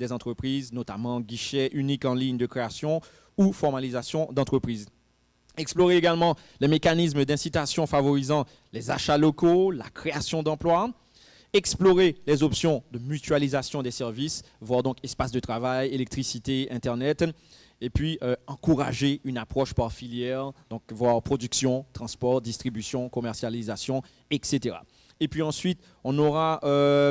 des entreprises, notamment guichet unique en ligne de création ou formalisation d'entreprises. Explorer également les mécanismes d'incitation favorisant les achats locaux, la création d'emplois. Explorer les options de mutualisation des services, voire donc espace de travail, électricité, Internet. Et puis, encourager une approche par filière, donc voire production, transport, distribution, commercialisation, etc. Et puis ensuite, on aura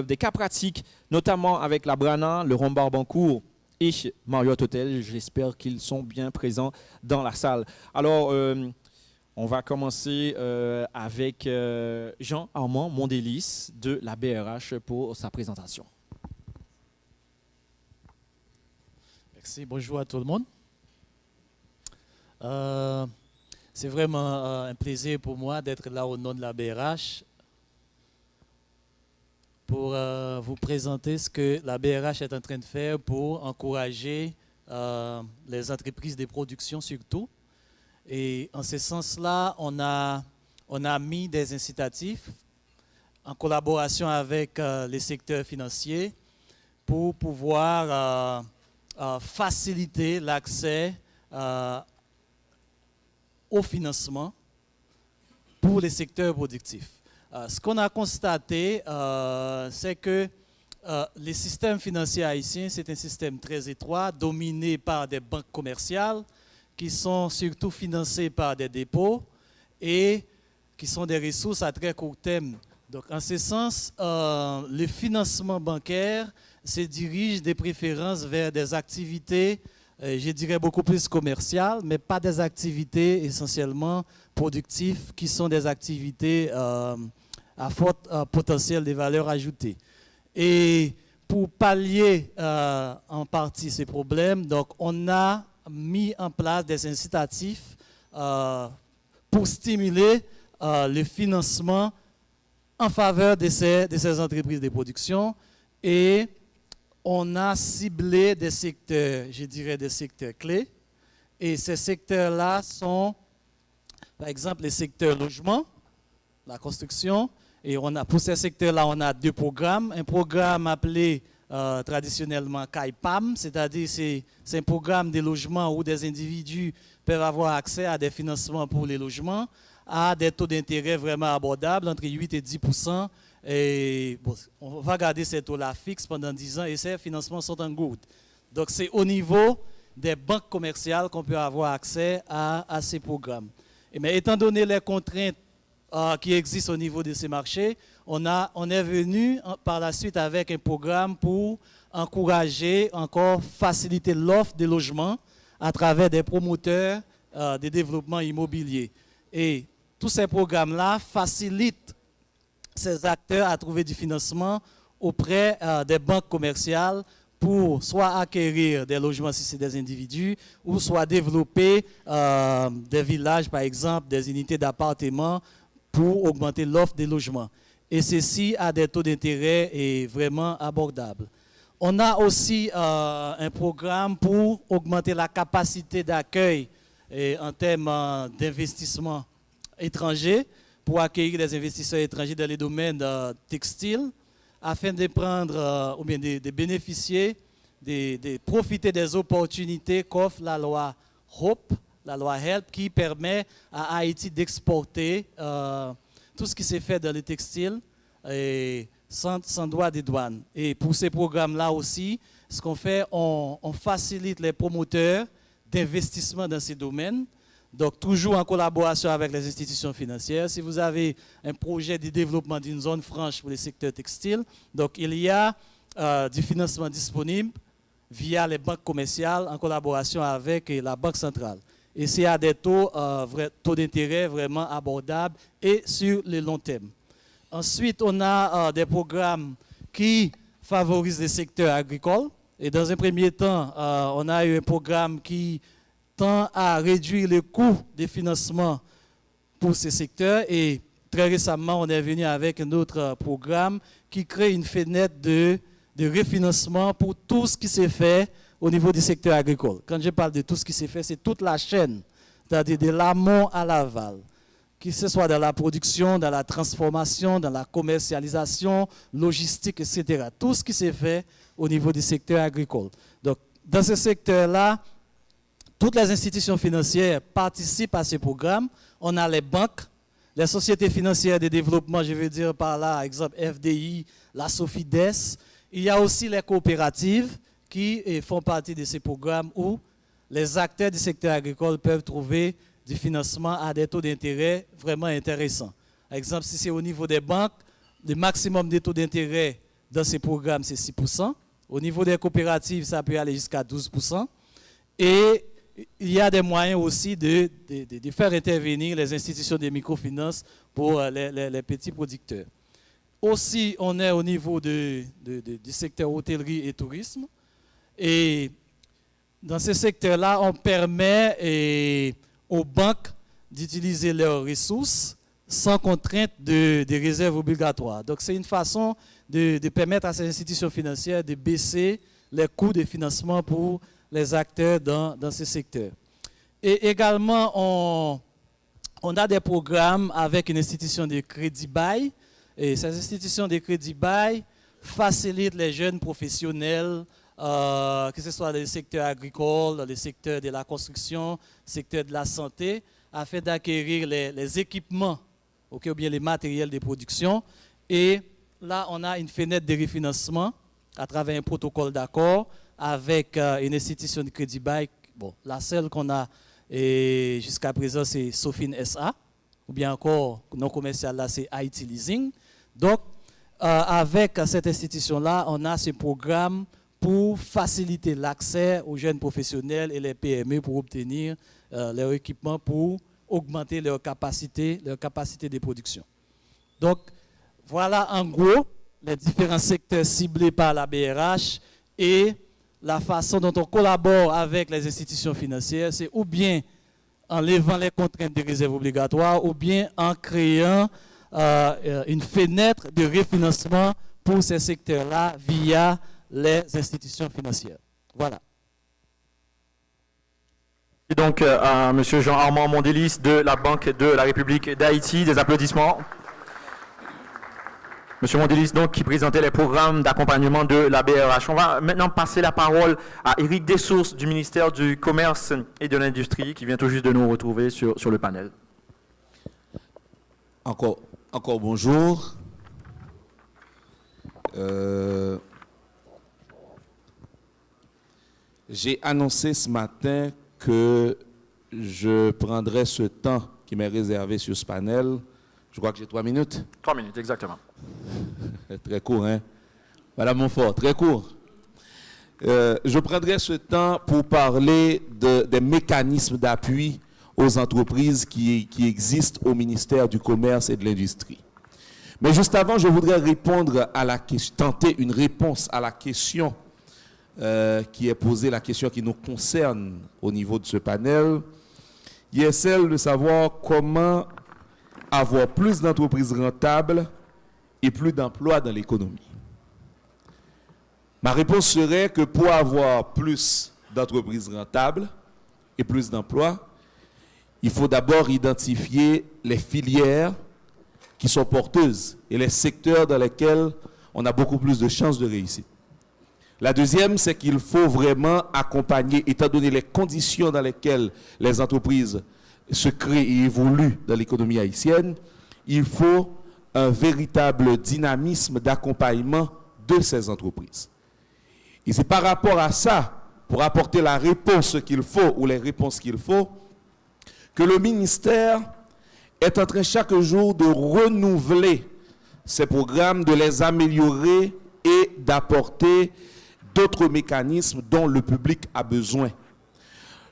des cas pratiques, notamment avec la Brana, le Rombard Bancourt et Marriott Hotel. J'espère qu'ils sont bien présents dans la salle. Alors, on va commencer avec Jean-Armand Mondélis de la BRH pour sa présentation. Merci, bonjour à tout le monde. C'est vraiment un plaisir pour moi d'être là au nom de la BRH pour vous présenter ce que la BRH est en train de faire pour encourager les entreprises de production surtout. Et en ce sens-là, on a mis des incitatifs en collaboration avec les secteurs financiers pour pouvoir faciliter l'accès au financement pour les secteurs productifs. Ce qu'on a constaté, c'est que les systèmes financiers haïtiens, c'est un système très étroit, dominé par des banques commerciales, qui sont surtout financées par des dépôts et qui sont des ressources à très court terme. Donc, en ce sens, le financement bancaire se dirige de préférence vers des activités, je dirais beaucoup plus commerciales, mais pas des activités essentiellement productives, qui sont des activités à fort potentiel de valeur ajoutée. Et pour pallier en partie ces problèmes, donc on a mis en place des incitatifs pour stimuler le financement en faveur de ces entreprises de production, et on a ciblé des secteurs, je dirais des secteurs clés, et ces secteurs-là sont, par exemple, les secteurs logement, la construction, et pour ces secteurs-là, on a deux programmes. Un programme appelé traditionnellement CAIPAM, c'est-à-dire c'est un programme de logement où des individus peuvent avoir accès à des financements pour les logements à des taux d'intérêt vraiment abordables, entre 8 et 10%. Et bon, on va garder ces taux-là fixes pendant 10 ans et ces financements sont en good. Donc c'est au niveau des banques commerciales qu'on peut avoir accès à ces programmes. Mais étant donné les contraintes qui existent au niveau de ces marchés, on est venu par la suite avec un programme pour encourager, encore faciliter l'offre de logements à travers des promoteurs de développement immobilier. Et tous ces programmes-là facilitent ces acteurs à trouver du financement auprès des banques commerciales pour soit acquérir des logements si c'est des individus, ou soit développer des villages, par exemple, des unités d'appartements pour augmenter l'offre des logements. Et ceci a des taux d'intérêt vraiment abordables. On a aussi un programme pour augmenter la capacité d'accueil en termes d'investissement étrangers, pour accueillir des investisseurs étrangers dans les domaines textiles, afin de prendre ou bien de bénéficier, de profiter des opportunités qu'offre la loi HOPE, la loi HELP, qui permet à Haïti d'exporter tout ce qui s'est fait dans les textiles sans droit de douane. Et pour ces programmes-là aussi, ce qu'on fait, on facilite les promoteurs d'investissement dans ces domaines. Donc, toujours en collaboration avec les institutions financières. Si vous avez un projet de développement d'une zone franche pour les secteurs textiles, donc il y a du financement disponible via les banques commerciales en collaboration avec la Banque centrale. Et c'est à des taux d'intérêt vraiment abordables et sur le long terme. Ensuite, on a des programmes qui favorisent les secteurs agricoles. Et dans un premier temps, on a eu un programme qui tend à réduire le coût des financements pour ces secteurs. Et très récemment, on est venu avec un autre programme qui crée une fenêtre de refinancement pour tout ce qui s'est fait au niveau du secteur agricole. Quand je parle de tout ce qui s'est fait, c'est toute la chaîne, c'est-à-dire de l'amont à l'aval. que ce soit dans la production, dans la transformation, dans la commercialisation, logistique, etc. Tout ce qui s'est fait au niveau du secteur agricole. Donc, dans ce secteur-là, toutes les institutions financières participent à ce programme. On a les banques, les sociétés financières de développement, je veux dire par là, par exemple FDI, la Sofides. Il y a aussi les coopératives qui font partie de ces programmes où les acteurs du secteur agricole peuvent trouver du financement à des taux d'intérêt vraiment intéressants. Par exemple, si c'est au niveau des banques, le maximum des taux d'intérêt dans ces programmes, c'est 6%. Au niveau des coopératives, ça peut aller jusqu'à 12%. Et il y a des moyens aussi de faire intervenir les institutions de microfinance pour les petits producteurs. Aussi, on est au niveau du secteur hôtellerie et tourisme. Et dans ce secteur-là, on permet aux banques d'utiliser leurs ressources sans contrainte de réserve obligatoire. Donc, c'est une façon de permettre à ces institutions financières de baisser les coûts de financement pour les acteurs dans ce secteur. Et également, on a des programmes avec une institution de crédit bail. Et ces institutions de crédit bail facilitent les jeunes professionnels, que ce soit dans le secteur agricole, dans le secteur de la construction, secteur de la santé, afin d'acquérir les équipements, ou bien les matériels de production. Et là, on a une fenêtre de refinancement à travers un protocole d'accord avec une institution de crédit bail. Bon, la seule qu'on a jusqu'à présent, c'est Sofine SA, ou bien encore non commercial, là, c'est Haïti Leasing. Donc, avec cette institution-là, on a ce programme pour faciliter l'accès aux jeunes professionnels et les PME pour obtenir leur équipement pour augmenter leur capacité de production. Donc, voilà en gros les différents secteurs ciblés par la BRH et la façon dont on collabore avec les institutions financières, c'est ou bien en levant les contraintes de réserve obligatoire ou bien en créant une fenêtre de refinancement pour ces secteurs-là via les institutions financières. Voilà. Et donc, M. Jean-Armand Mondélis de la Banque de la République d'Haïti, des applaudissements. Monsieur Mondélis, donc, qui présentait les programmes d'accompagnement de la BRH. On va maintenant passer la parole à Éric Dessources du ministère du Commerce et de l'Industrie, qui vient tout juste de nous retrouver sur le panel. Encore bonjour. J'ai annoncé ce matin que je prendrai ce temps qui m'est réservé sur ce panel. Je crois que j'ai 3 minutes. 3 minutes, exactement. Très court, hein? Madame Montfort, très court. Je prendrai ce temps pour parler des mécanismes d'appui aux entreprises qui existent au ministère du Commerce et de l'Industrie. Mais juste avant, je voudrais répondre à la question, tenter une réponse à la question qui est posée, la question qui nous concerne au niveau de ce panel, qui est celle de savoir comment avoir plus d'entreprises rentables et plus d'emplois dans l'économie. Ma réponse serait que pour avoir plus d'entreprises rentables et plus d'emplois, il faut d'abord identifier les filières qui sont porteuses et les secteurs dans lesquels on a beaucoup plus de chances de réussite. La deuxième, c'est qu'il faut vraiment accompagner, étant donné les conditions dans lesquelles les entreprises se créent et évoluent dans l'économie haïtienne, il faut un véritable dynamisme d'accompagnement de ces entreprises. Et c'est par rapport à ça, pour apporter la réponse qu'il faut ou les réponses qu'il faut, que le ministère est en train chaque jour de renouveler ces programmes, de les améliorer et d'apporter d'autres mécanismes dont le public a besoin.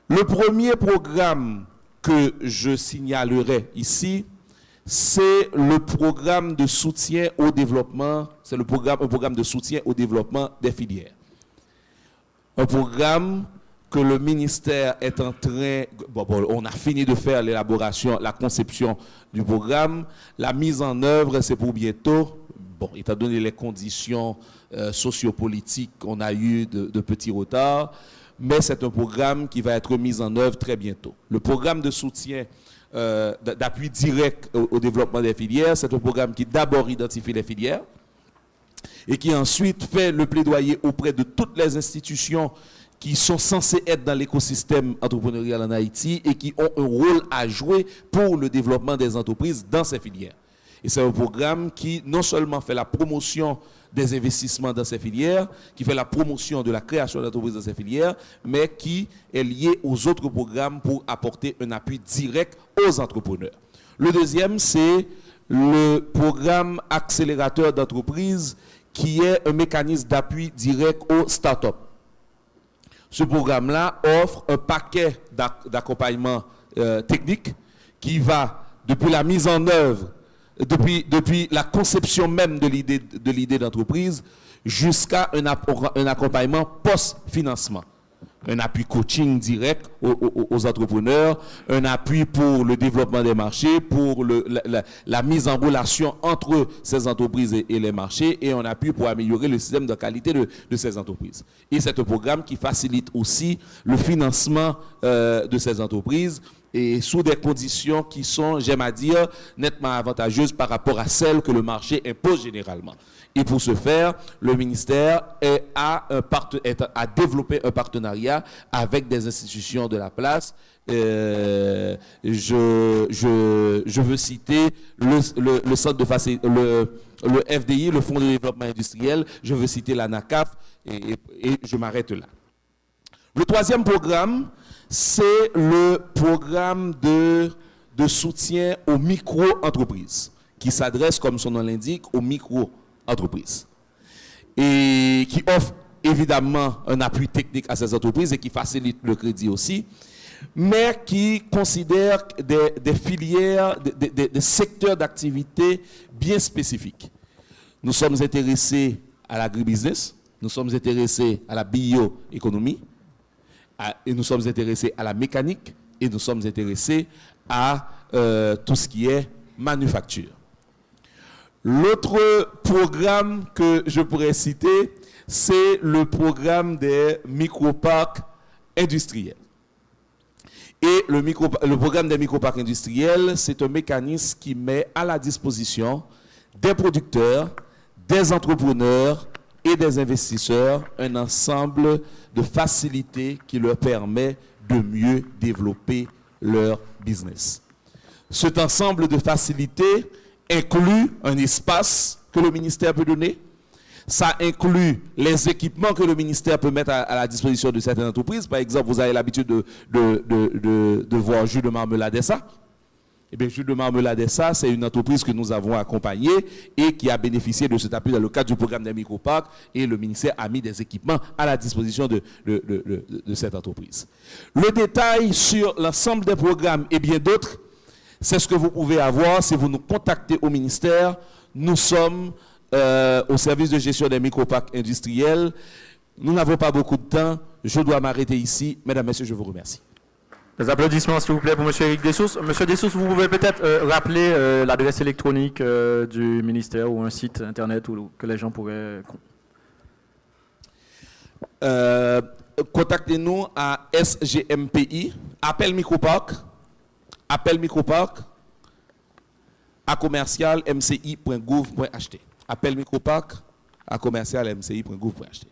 Le premier programme que je signalerai ici, c'est le programme de soutien au développement, c'est un programme de soutien au développement des filières. Un programme que le ministère est en train, on a fini de faire l'élaboration, la conception du programme, la mise en œuvre, c'est pour bientôt. Bon, étant donné les conditions sociopolitiques, on a eu de petits retards, mais c'est un programme qui va être mis en œuvre très bientôt. Le programme de soutien d'appui direct au développement des filières. C'est un programme qui d'abord identifie les filières et qui ensuite fait le plaidoyer auprès de toutes les institutions qui sont censées être dans l'écosystème entrepreneurial en Haïti et qui ont un rôle à jouer pour le développement des entreprises dans ces filières. Et c'est un programme qui non seulement fait la promotion des investissements dans ces filières, qui fait la promotion de la création d'entreprises dans ces filières, mais qui est lié aux autres programmes pour apporter un appui direct aux entrepreneurs. Le deuxième, c'est le programme accélérateur d'entreprises, qui est un mécanisme d'appui direct aux startups. Ce programme-là offre un paquet d'accompagnement technique qui va depuis la mise en œuvre, depuis la conception même de l'idée d'entreprise jusqu'à un accompagnement post-financement. Un appui coaching direct aux entrepreneurs, un appui pour le développement des marchés, pour la mise en relation entre ces entreprises et les marchés, et un appui pour améliorer le système de qualité de ces entreprises. Et c'est un programme qui facilite aussi le financement de ces entreprises et sous des conditions qui sont, j'aime à dire, nettement avantageuses par rapport à celles que le marché impose généralement. Et pour ce faire, le ministère a développé un partenariat avec des institutions de la place. Je veux citer le centre de le FDI, le Fonds de développement industriel. Je veux citer l'ANACAF et je m'arrête là. Le troisième programme, c'est le programme de soutien aux micro-entreprises qui s'adresse, comme son nom l'indique, aux micro-entreprises et qui offre évidemment un appui technique à ces entreprises et qui facilite le crédit aussi, mais qui considère des filières, des secteurs d'activité bien spécifiques. Nous sommes intéressés à l'agribusiness, nous sommes intéressés à la bioéconomie, et nous sommes intéressés à la mécanique et nous sommes intéressés à tout ce qui est manufacture. L'autre programme que je pourrais citer, c'est le programme des microparcs industriels. Et le programme des microparcs industriels, c'est un mécanisme qui met à la disposition des producteurs, des entrepreneurs et des investisseurs un ensemble de facilités qui leur permet de mieux développer leur business. Cet ensemble de facilités inclut un espace que le ministère peut donner. Ça inclut les équipements que le ministère peut mettre à la disposition de certaines entreprises. Par exemple, vous avez l'habitude de voir Jus de Marmeladessa. Eh bien, Jus de Marmeladessa, c'est une entreprise que nous avons accompagnée et qui a bénéficié de cet appui dans le cadre du programme des microparcs, et le ministère a mis des équipements à la disposition de cette entreprise. Le détail sur l'ensemble des programmes et bien d'autres, c'est ce que vous pouvez avoir si vous nous contactez au ministère. Nous sommes au service de gestion des microparcs industriels. Nous n'avons pas beaucoup de temps. Je dois m'arrêter ici. Mesdames, Messieurs, je vous remercie. Des applaudissements, s'il vous plaît, pour M. Éric Dessources. Monsieur Dessources, vous pouvez peut-être rappeler l'adresse électronique du ministère ou un site internet que les gens pourraient... Contactez-nous à SGMPI, appel microparc, à commercial mci.gouv.ht. Appel microparc à commercial mci.gouv.ht.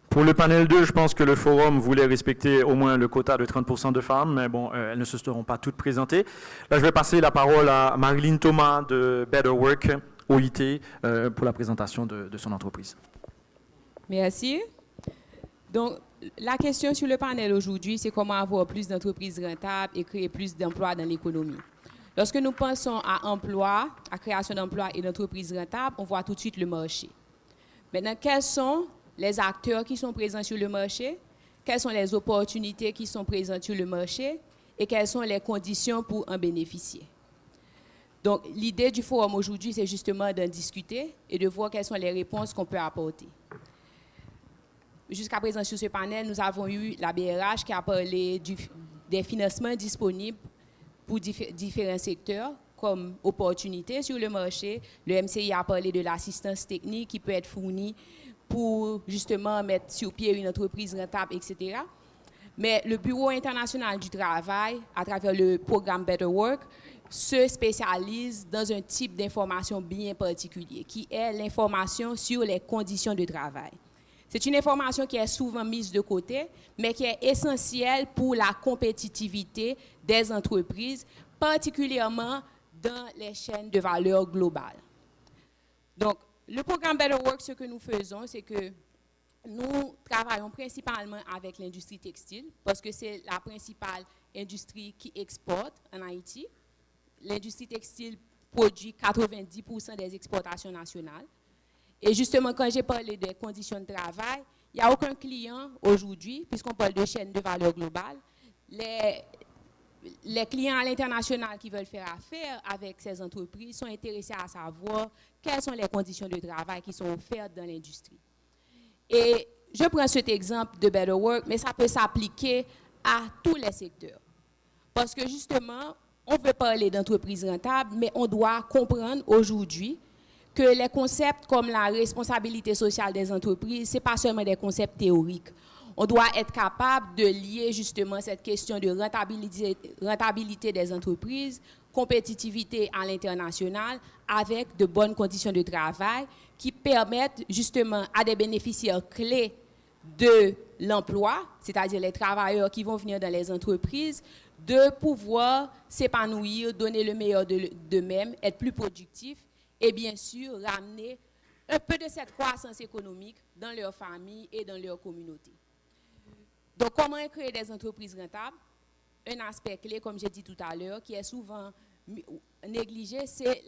Pour le panel 2, je pense que le forum voulait respecter au moins le quota de 30% de femmes, mais bon, elles ne se seront pas toutes présentées. Là, je vais passer la parole à Marilyn Thomas de Better Work, OIT, pour la présentation de son entreprise. Merci. Donc, la question sur le panel aujourd'hui, c'est comment avoir plus d'entreprises rentables et créer plus d'emplois dans l'économie. Lorsque nous pensons à emploi, à création d'emplois et d'entreprises rentables, on voit tout de suite le marché. Maintenant, quels sont les acteurs qui sont présents sur le marché, quelles sont les opportunités qui sont présentes sur le marché et quelles sont les conditions pour en bénéficier. Donc, l'idée du forum aujourd'hui, c'est justement d'en discuter et de voir quelles sont les réponses qu'on peut apporter. Jusqu'à présent, sur ce panel, nous avons eu la BRH qui a parlé des financements disponibles pour différents secteurs comme opportunités sur le marché. Le MCI a parlé de l'assistance technique qui peut être fournie pour justement mettre sur pied une entreprise rentable, etc. Mais le Bureau international du travail, à travers le programme Better Work, se spécialise dans un type d'information bien particulier, qui est l'information sur les conditions de travail. C'est une information qui est souvent mise de côté, mais qui est essentielle pour la compétitivité des entreprises, particulièrement dans les chaînes de valeur globales. Donc, le programme Better Work, ce que nous faisons, c'est que nous travaillons principalement avec l'industrie textile, parce que c'est la principale industrie qui exporte en Haïti. L'industrie textile produit 90% des exportations nationales. Et justement, quand j'ai parlé des conditions de travail, il n'y a aucun client aujourd'hui, puisqu'on parle de chaîne de valeur globale, les clients à l'international qui veulent faire affaire avec ces entreprises sont intéressés à savoir quelles sont les conditions de travail qui sont offertes dans l'industrie. Et je prends cet exemple de Better Work, mais ça peut s'appliquer à tous les secteurs. Parce que justement, on veut parler d'entreprises rentables, mais on doit comprendre aujourd'hui que les concepts comme la responsabilité sociale des entreprises, ce n'est pas seulement des concepts théoriques. On doit être capable de lier justement cette question de rentabilité des entreprises, compétitivité à l'international, avec de bonnes conditions de travail qui permettent justement à des bénéficiaires clés de l'emploi, c'est-à-dire les travailleurs qui vont venir dans les entreprises, de pouvoir s'épanouir, donner le meilleur d'eux-mêmes, être plus productifs et bien sûr ramener un peu de cette croissance économique dans leur famille et dans leur communauté. Donc, comment créer des entreprises rentables? Un aspect clé, comme j'ai dit tout à l'heure, qui est souvent négligé, c'est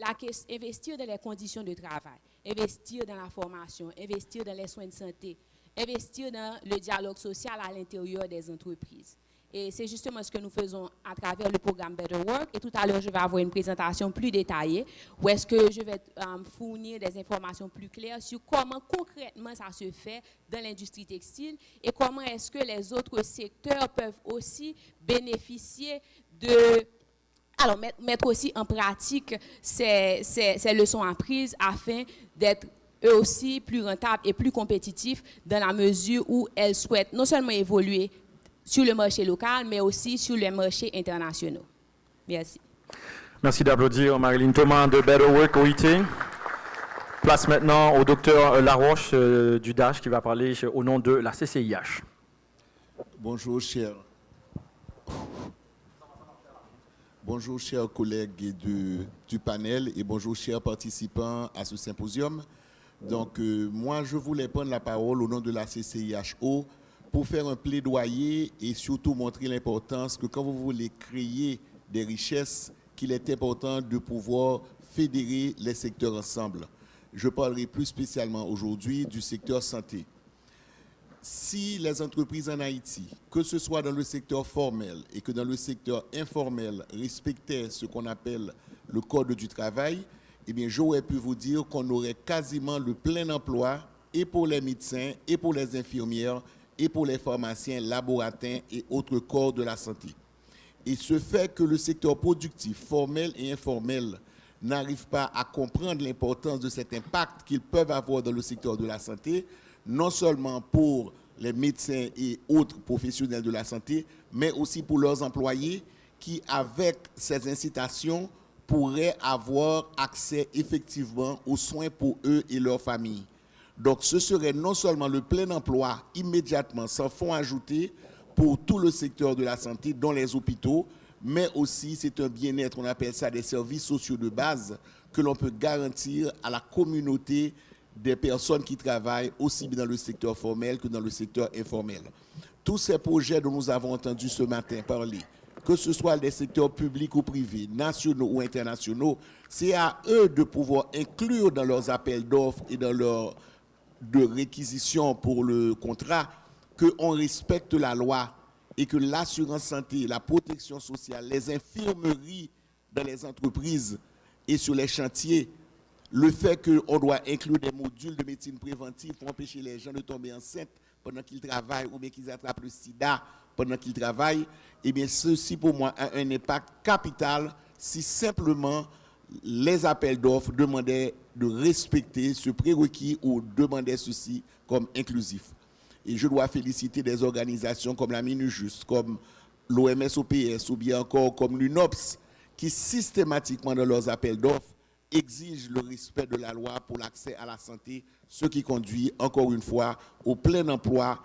investir dans les conditions de travail, investir dans la formation, investir dans les soins de santé, investir dans le dialogue social à l'intérieur des entreprises. Et c'est justement ce que nous faisons à travers le programme Better Work. Et tout à l'heure, je vais avoir une présentation plus détaillée où est-ce que je vais fournir des informations plus claires sur comment concrètement ça se fait dans l'industrie textile et comment est-ce que les autres secteurs peuvent aussi bénéficier de... Alors, mettre aussi en pratique ces leçons apprises afin d'être eux aussi plus rentables et plus compétitifs dans la mesure où elles souhaitent non seulement évoluer sur le marché local, mais aussi sur les marchés internationaux. Merci. Merci d'applaudir Marilyn Thomas de Better Work OIT. Place maintenant au docteur Laroche du DASH qui va parler au nom de la CCIH. Bonjour, chers collègues du panel et bonjour, chers participants à ce symposium. Donc, moi, je voulais prendre la parole au nom de la CCIHO pour faire un plaidoyer et surtout montrer l'importance que quand vous voulez créer des richesses, qu'il est important de pouvoir fédérer les secteurs ensemble. Je parlerai plus spécialement aujourd'hui du secteur santé. Si les entreprises en Haïti, que ce soit dans le secteur formel et que dans le secteur informel, respectaient ce qu'on appelle le code du travail, eh bien, j'aurais pu vous dire qu'on aurait quasiment le plein emploi et pour les médecins, et pour les infirmières, et pour les pharmaciens, laborantins et autres corps de la santé. Et ce fait que le secteur productif, formel et informel, n'arrive pas à comprendre l'importance de cet impact qu'ils peuvent avoir dans le secteur de la santé, non seulement pour les médecins et autres professionnels de la santé, mais aussi pour leurs employés qui, avec ces incitations, pourraient avoir accès effectivement aux soins pour eux et leurs familles. Donc ce serait non seulement le plein emploi immédiatement, sans fonds ajoutés, pour tout le secteur de la santé, dont les hôpitaux, mais aussi c'est un bien-être, on appelle ça des services sociaux de base, que l'on peut garantir à la communauté des personnes qui travaillent aussi bien dans le secteur formel que dans le secteur informel. Tous ces projets dont nous avons entendu ce matin parler, que ce soit des secteurs publics ou privés, nationaux ou internationaux, c'est à eux de pouvoir inclure dans leurs appels d'offres et dans leurs de réquisition pour le contrat, qu'on respecte la loi et que l'assurance santé, la protection sociale, les infirmeries dans les entreprises et sur les chantiers, le fait qu'on doit inclure des modules de médecine préventive pour empêcher les gens de tomber enceintes pendant qu'ils travaillent ou bien qu'ils attrapent le sida pendant qu'ils travaillent, eh bien ceci pour moi a un impact capital si simplement les appels d'offres demandaient de respecter ce prérequis ou demandaient ceci comme inclusif. Et je dois féliciter des organisations comme la Minujust, comme l'OMS-OPS ou bien encore comme l'UNOPS, qui systématiquement dans leurs appels d'offres exigent le respect de la loi pour l'accès à la santé, ce qui conduit encore une fois au plein emploi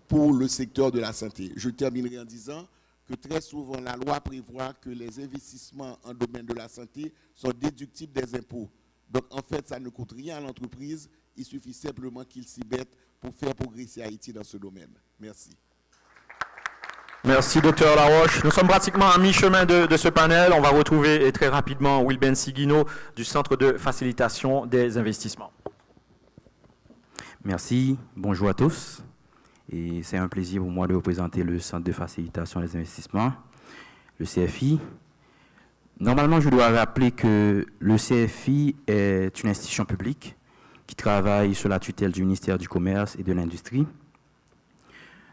pour le secteur de la santé. Je terminerai en disant que très souvent la loi prévoit que les investissements en domaine de la santé sont déductibles des impôts. Donc en fait, ça ne coûte rien à l'entreprise, il suffit simplement qu'ils s'y mettent pour faire progresser Haïti dans ce domaine. Merci. Merci, Dr Laroche. Nous sommes pratiquement à mi-chemin de ce panel. On va retrouver très rapidement Wilben Seguino du Centre de facilitation des investissements. Merci, bonjour à tous. Et c'est un plaisir pour moi de représenter le Centre de facilitation des investissements, le CFI. Normalement, je dois rappeler que le CFI est une institution publique qui travaille sous la tutelle du ministère du Commerce et de l'Industrie.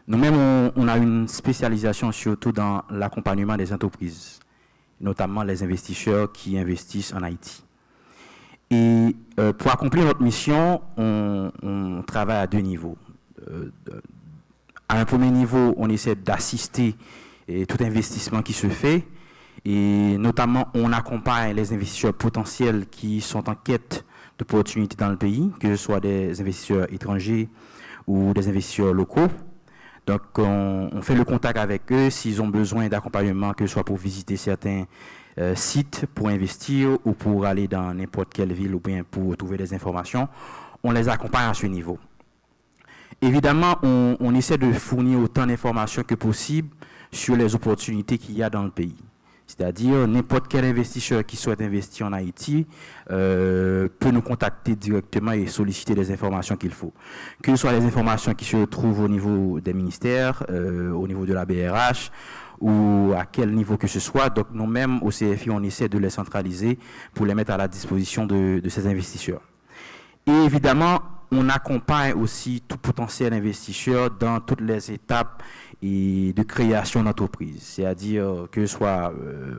Nous-mêmes, on a une spécialisation surtout dans l'accompagnement des entreprises, notamment les investisseurs qui investissent en Haïti. Et pour accomplir notre mission, on travaille à deux niveaux. À un premier niveau, on essaie d'assister tout investissement qui se fait, et notamment on accompagne les investisseurs potentiels qui sont en quête d'opportunités dans le pays, que ce soit des investisseurs étrangers ou des investisseurs locaux. Donc, on fait le contact avec eux s'ils ont besoin d'accompagnement, que ce soit pour visiter certains sites, pour investir ou pour aller dans n'importe quelle ville ou bien pour trouver des informations. On les accompagne à ce niveau. Évidemment, on essaie de fournir autant d'informations que possible sur les opportunités qu'il y a dans le pays. C'est-à-dire, n'importe quel investisseur qui souhaite investir en Haïti peut nous contacter directement et solliciter les informations qu'il faut. Que ce soit les informations qui se trouvent au niveau des ministères, au niveau de la BRH, ou à quel niveau que ce soit. Donc, nous-mêmes, au CFI, on essaie de les centraliser pour les mettre à la disposition de ces investisseurs. Et évidemment, on accompagne aussi tout potentiel investisseur dans toutes les étapes et de création d'entreprise, c'est-à-dire que ce soit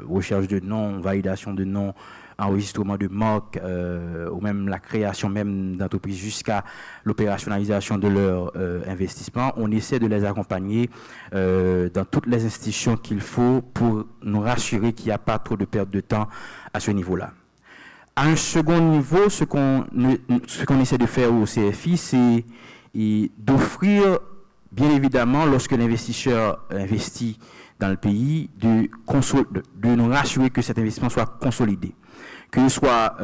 recherche de nom, validation de nom, enregistrement de marque, ou même la création même d'entreprise jusqu'à l'opérationnalisation de leur investissement. On essaie de les accompagner dans toutes les institutions qu'il faut pour nous rassurer qu'il n'y a pas trop de perte de temps à ce niveau-là. À un second niveau, ce qu'on essaie de faire au CFI, c'est d'offrir, bien évidemment, lorsque l'investisseur investit dans le pays, de nous rassurer que cet investissement soit consolidé, que ce soit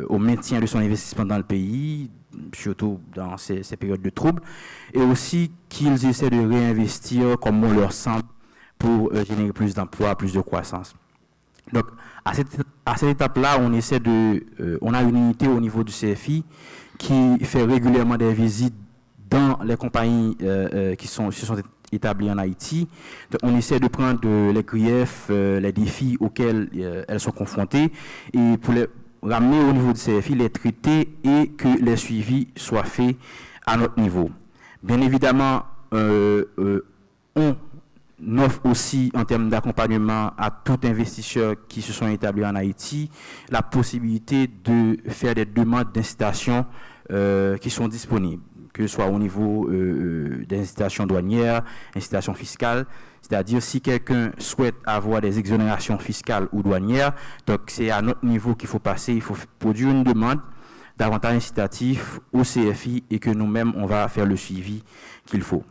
au maintien de son investissement dans le pays, surtout dans ces périodes de troubles, et aussi qu'ils essaient de réinvestir comme bon leur semble pour générer plus d'emplois, plus de croissance. Donc, à cette étape-là, on a une unité au niveau du CFI qui fait régulièrement des visites dans les compagnies qui se sont établies en Haïti. Donc, on essaie de prendre les griefs, les défis auxquels elles sont confrontées et pour les ramener au niveau du CFI, les traiter et que les suivis soient faits à notre niveau. Bien évidemment, on offre aussi, en termes d'accompagnement à tout investisseur qui se sont établis en Haïti, la possibilité de faire des demandes d'incitation qui sont disponibles, que ce soit au niveau des incitations douanières, incitations fiscales, c'est-à-dire si quelqu'un souhaite avoir des exonérations fiscales ou douanières, donc c'est à notre niveau qu'il faut passer, il faut produire une demande d'avantage incitatif au CFI et que nous-mêmes, on va faire le suivi qu'il faut.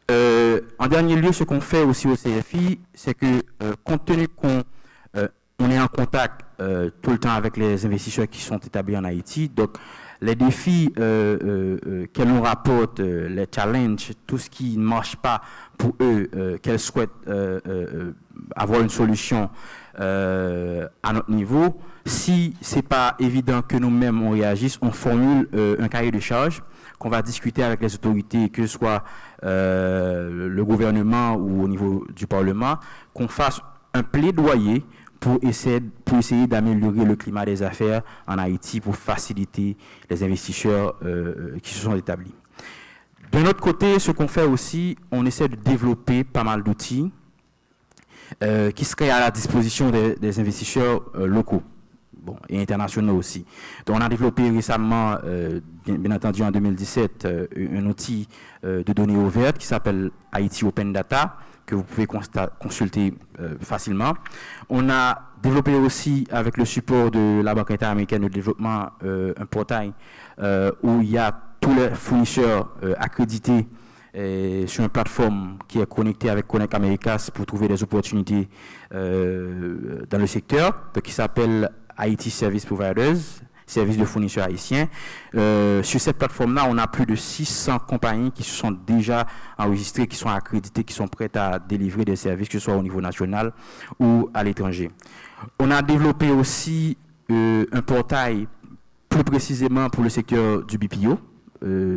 En dernier lieu, ce qu'on fait aussi au CFI, c'est que compte tenu qu'on est en contact tout le temps avec les investisseurs qui sont établis en Haïti, donc les défis qu'elles nous rapportent, les challenges, tout ce qui ne marche pas pour eux, qu'elles souhaitent avoir une solution à notre niveau, si ce n'est pas évident que nous-mêmes on réagisse, on formule un cahier de charges qu'on va discuter avec les autorités, que ce soit le gouvernement ou au niveau du Parlement, qu'on fasse un plaidoyer pour essayer d'améliorer le climat des affaires en Haïti pour faciliter les investisseurs qui se sont établis. D'un autre côté, ce qu'on fait aussi, on essaie de développer pas mal d'outils qui seraient à la disposition des investisseurs locaux. et internationaux aussi. Donc on a développé récemment, bien entendu en 2017, un outil de données ouvertes qui s'appelle Haïti Open Data, que vous pouvez consulter facilement. On a développé aussi, avec le support de la Banque interaméricaine de développement, un portail où il y a tous les fournisseurs accrédités sur une plateforme qui est connectée avec Connect Americas pour trouver des opportunités dans le secteur, qui s'appelle Haiti Service Providers, service de fournisseurs haïtiens. Sur cette plateforme-là, on a plus de 600 compagnies qui se sont déjà enregistrées, qui sont accréditées, qui sont prêtes à délivrer des services, que ce soit au niveau national ou à l'étranger. On a développé aussi un portail plus précisément pour le secteur du BPO,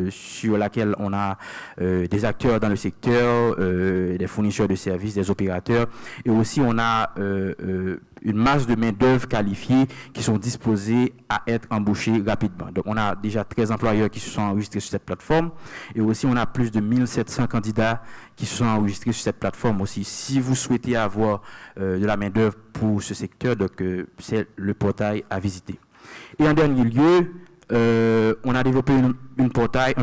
sur laquelle on a des acteurs dans le secteur, des fournisseurs de services, des opérateurs, et aussi on a une masse de main-d'œuvre qualifiée qui sont disposés à être embauchés rapidement. Donc on a déjà 13 employeurs qui se sont enregistrés sur cette plateforme, et aussi on a plus de 1700 candidats qui se sont enregistrés sur cette plateforme aussi. Si vous souhaitez avoir de la main-d'œuvre pour ce secteur, donc c'est le portail à visiter. Et en dernier lieu, on a développé un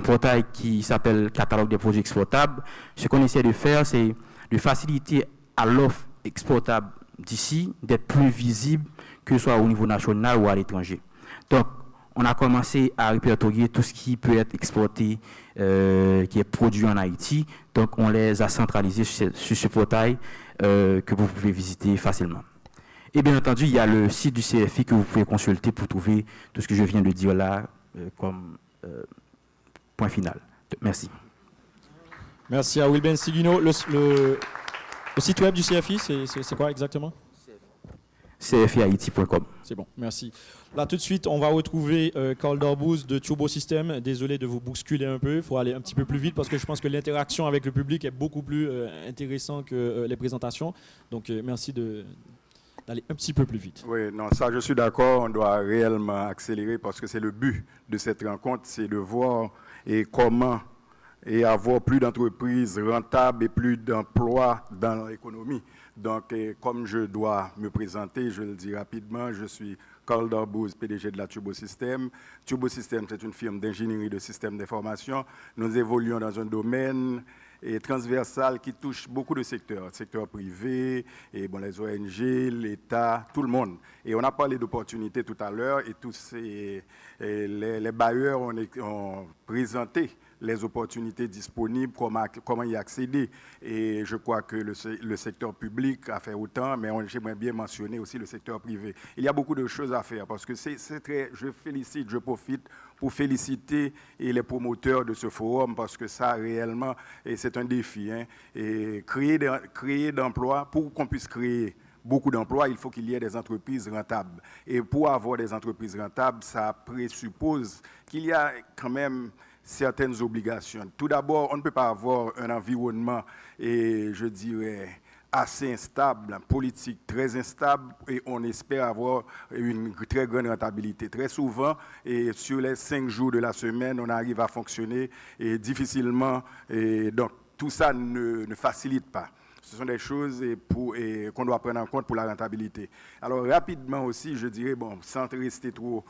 portail qui s'appelle Catalogue des produits exportables. Ce qu'on essaie de faire, c'est de faciliter à l'offre exportable d'ici d'être plus visible, que ce soit au niveau national ou à l'étranger. Donc, on a commencé à répertorier tout ce qui peut être exporté, qui est produit en Haïti. Donc, on les a centralisés sur ce portail que vous pouvez visiter facilement. Et bien entendu, il y a le site du CFI que vous pouvez consulter pour trouver tout ce que je viens de dire là comme point final. Merci. Merci à Wilben Seguino. Le site web du CFI, c'est quoi exactement? cfihaiti.com. C'est bon, merci. Là, tout de suite, on va retrouver Carl Dorbous de Turbo System. Désolé de vous bousculer un peu. Il faut aller un petit peu plus vite parce que je pense que l'interaction avec le public est beaucoup plus intéressante que les présentations. Donc, merci d'aller un petit peu plus vite. Oui, non, ça je suis d'accord, on doit réellement accélérer parce que c'est le but de cette rencontre, c'est de voir comment avoir plus d'entreprises rentables et plus d'emplois dans l'économie. Donc, comme je dois me présenter, je le dis rapidement, je suis Carl Dorbous, PDG de la Turbo System. Turbo System, c'est une firme d'ingénierie de systèmes d'information. Nous évoluons dans un domaine transversal qui touche beaucoup de secteurs, secteur privé, et bon, les ONG, l'État, tout le monde. Et on a parlé d'opportunités tout à l'heure et tous les bailleurs ont présenté les opportunités disponibles, comment y accéder. Et je crois que le secteur public a fait autant, mais j'aimerais bien mentionner aussi le secteur privé. Il y a beaucoup de choses à faire parce que je profite pour féliciter les promoteurs de ce forum parce que ça réellement, c'est un défi. Hein, et créer d'emplois, pour qu'on puisse créer beaucoup d'emplois, il faut qu'il y ait des entreprises rentables. Et pour avoir des entreprises rentables, ça présuppose qu'il y a quand même certaines obligations. Tout d'abord, on ne peut pas avoir un environnement, et je dirais, assez instable, politique très instable, et on espère avoir une très grande rentabilité. Très souvent, et sur les 5 jours de la semaine, on arrive à fonctionner et difficilement, et donc tout ça ne facilite pas. Ce sont des choses qu'on doit prendre en compte pour la rentabilité. Alors rapidement aussi, je dirais, bon, sans rester trop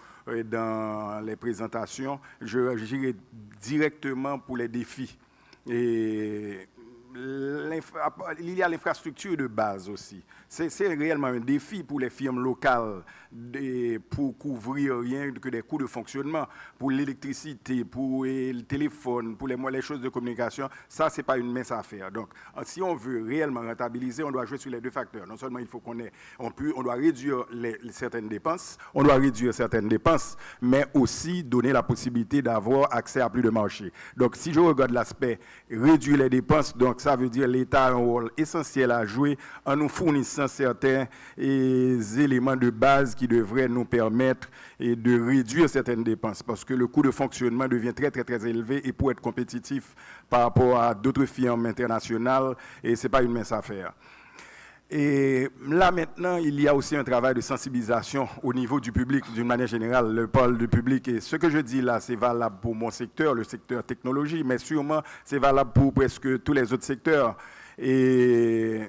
dans les présentations, j'irai directement pour les défis. Et il y a l'infrastructure de base aussi. C'est réellement un défi pour les firmes locales pour couvrir rien que des coûts de fonctionnement, pour l'électricité, pour le téléphone, pour les choses de communication. Ça, ce n'est pas une mince affaire. Donc, si on veut réellement rentabiliser, on doit jouer sur les deux facteurs. Non seulement il faut on doit réduire certaines dépenses, mais aussi donner la possibilité d'avoir accès à plus de marchés. Donc, si je regarde l'aspect réduire les dépenses, donc ça veut dire l'État a un rôle essentiel à jouer en nous fournissant certains éléments de base qui devraient nous permettre de réduire certaines dépenses parce que le coût de fonctionnement devient très, très, très élevé et pour être compétitif par rapport à d'autres firmes internationales, et ce n'est pas une mince affaire. Et là maintenant, il y a aussi un travail de sensibilisation au niveau du public d'une manière générale, le pôle du public. Et ce que je dis là, c'est valable pour mon secteur, le secteur technologie, mais sûrement c'est valable pour presque tous les autres secteurs. Et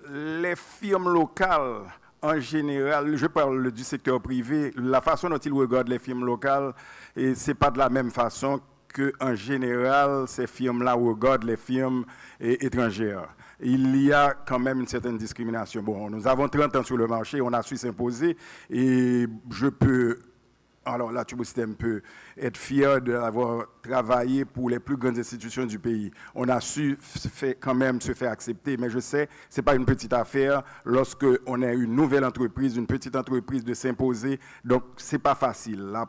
les firmes locales en général, je parle du secteur privé, la façon dont ils regardent les firmes locales, et c'est pas de la même façon qu'en général, ces firmes-là regardent les firmes étrangères. Il y a quand même une certaine discrimination. Bon, nous avons 30 ans sur le marché, on a su s'imposer, et je peux... Alors là, Turbosystème peut être fier d'avoir travaillé pour les plus grandes institutions du pays. On a su quand même se faire accepter, mais je sais, ce n'est pas une petite affaire lorsque on a une nouvelle entreprise, une petite entreprise de s'imposer. Donc, ce n'est pas facile. Là,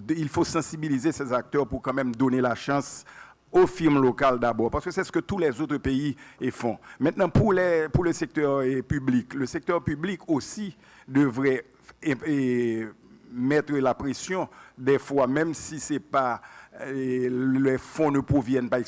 il faut sensibiliser ces acteurs pour quand même donner la chance aux firmes locales d'abord, parce que c'est ce que tous les autres pays font. Maintenant, pour le secteur public, le secteur public aussi devrait... mettre la pression des fois, même si c'est pas les fonds ne proviennent pas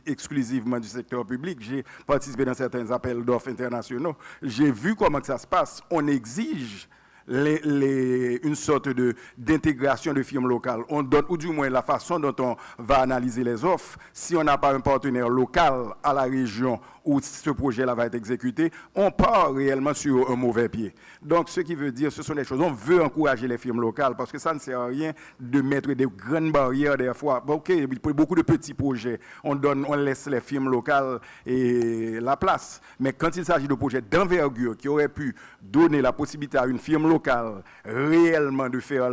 exclusivement du secteur public. J'ai participé dans certains appels d'offres internationaux. J'ai vu comment que ça se passe. On exige une sorte d'intégration de firmes locales. On donne, ou du moins la façon dont on va analyser les offres. Si on n'a pas un partenaire local à la région où ce projet-là va être exécuté, on part réellement sur un mauvais pied. Donc, ce qui veut dire, ce sont des choses, on veut encourager les firmes locales parce que ça ne sert à rien de mettre des grandes barrières des fois. Bon, OK, pour beaucoup de petits projets, on laisse les firmes locales et la place. Mais quand il s'agit de projets d'envergure qui auraient pu donner la possibilité à une firme locale réellement de faire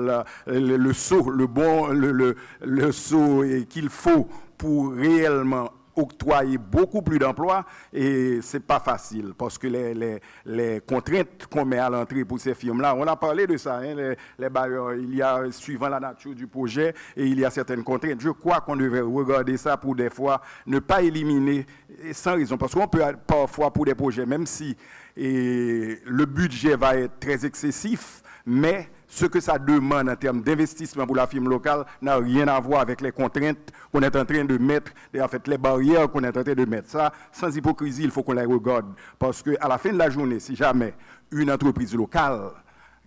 le saut, le saut qu'il faut pour réellement octroyer beaucoup plus d'emplois, et c'est pas facile parce que les contraintes qu'on met à l'entrée pour ces firmes-là, on a parlé de ça, hein, les bailleurs, il y a, suivant la nature du projet, et il y a certaines contraintes. Je crois qu'on devrait regarder ça pour des fois ne pas éliminer sans raison, parce qu'on peut parfois pour des projets, même si le budget va être très excessif, mais ce que ça demande en termes d'investissement pour la firme locale n'a rien à voir avec les contraintes qu'on est en train de mettre, et en fait les barrières qu'on est en train de mettre. Ça, sans hypocrisie, il faut qu'on les regarde. Parce qu'à la fin de la journée, si jamais une entreprise locale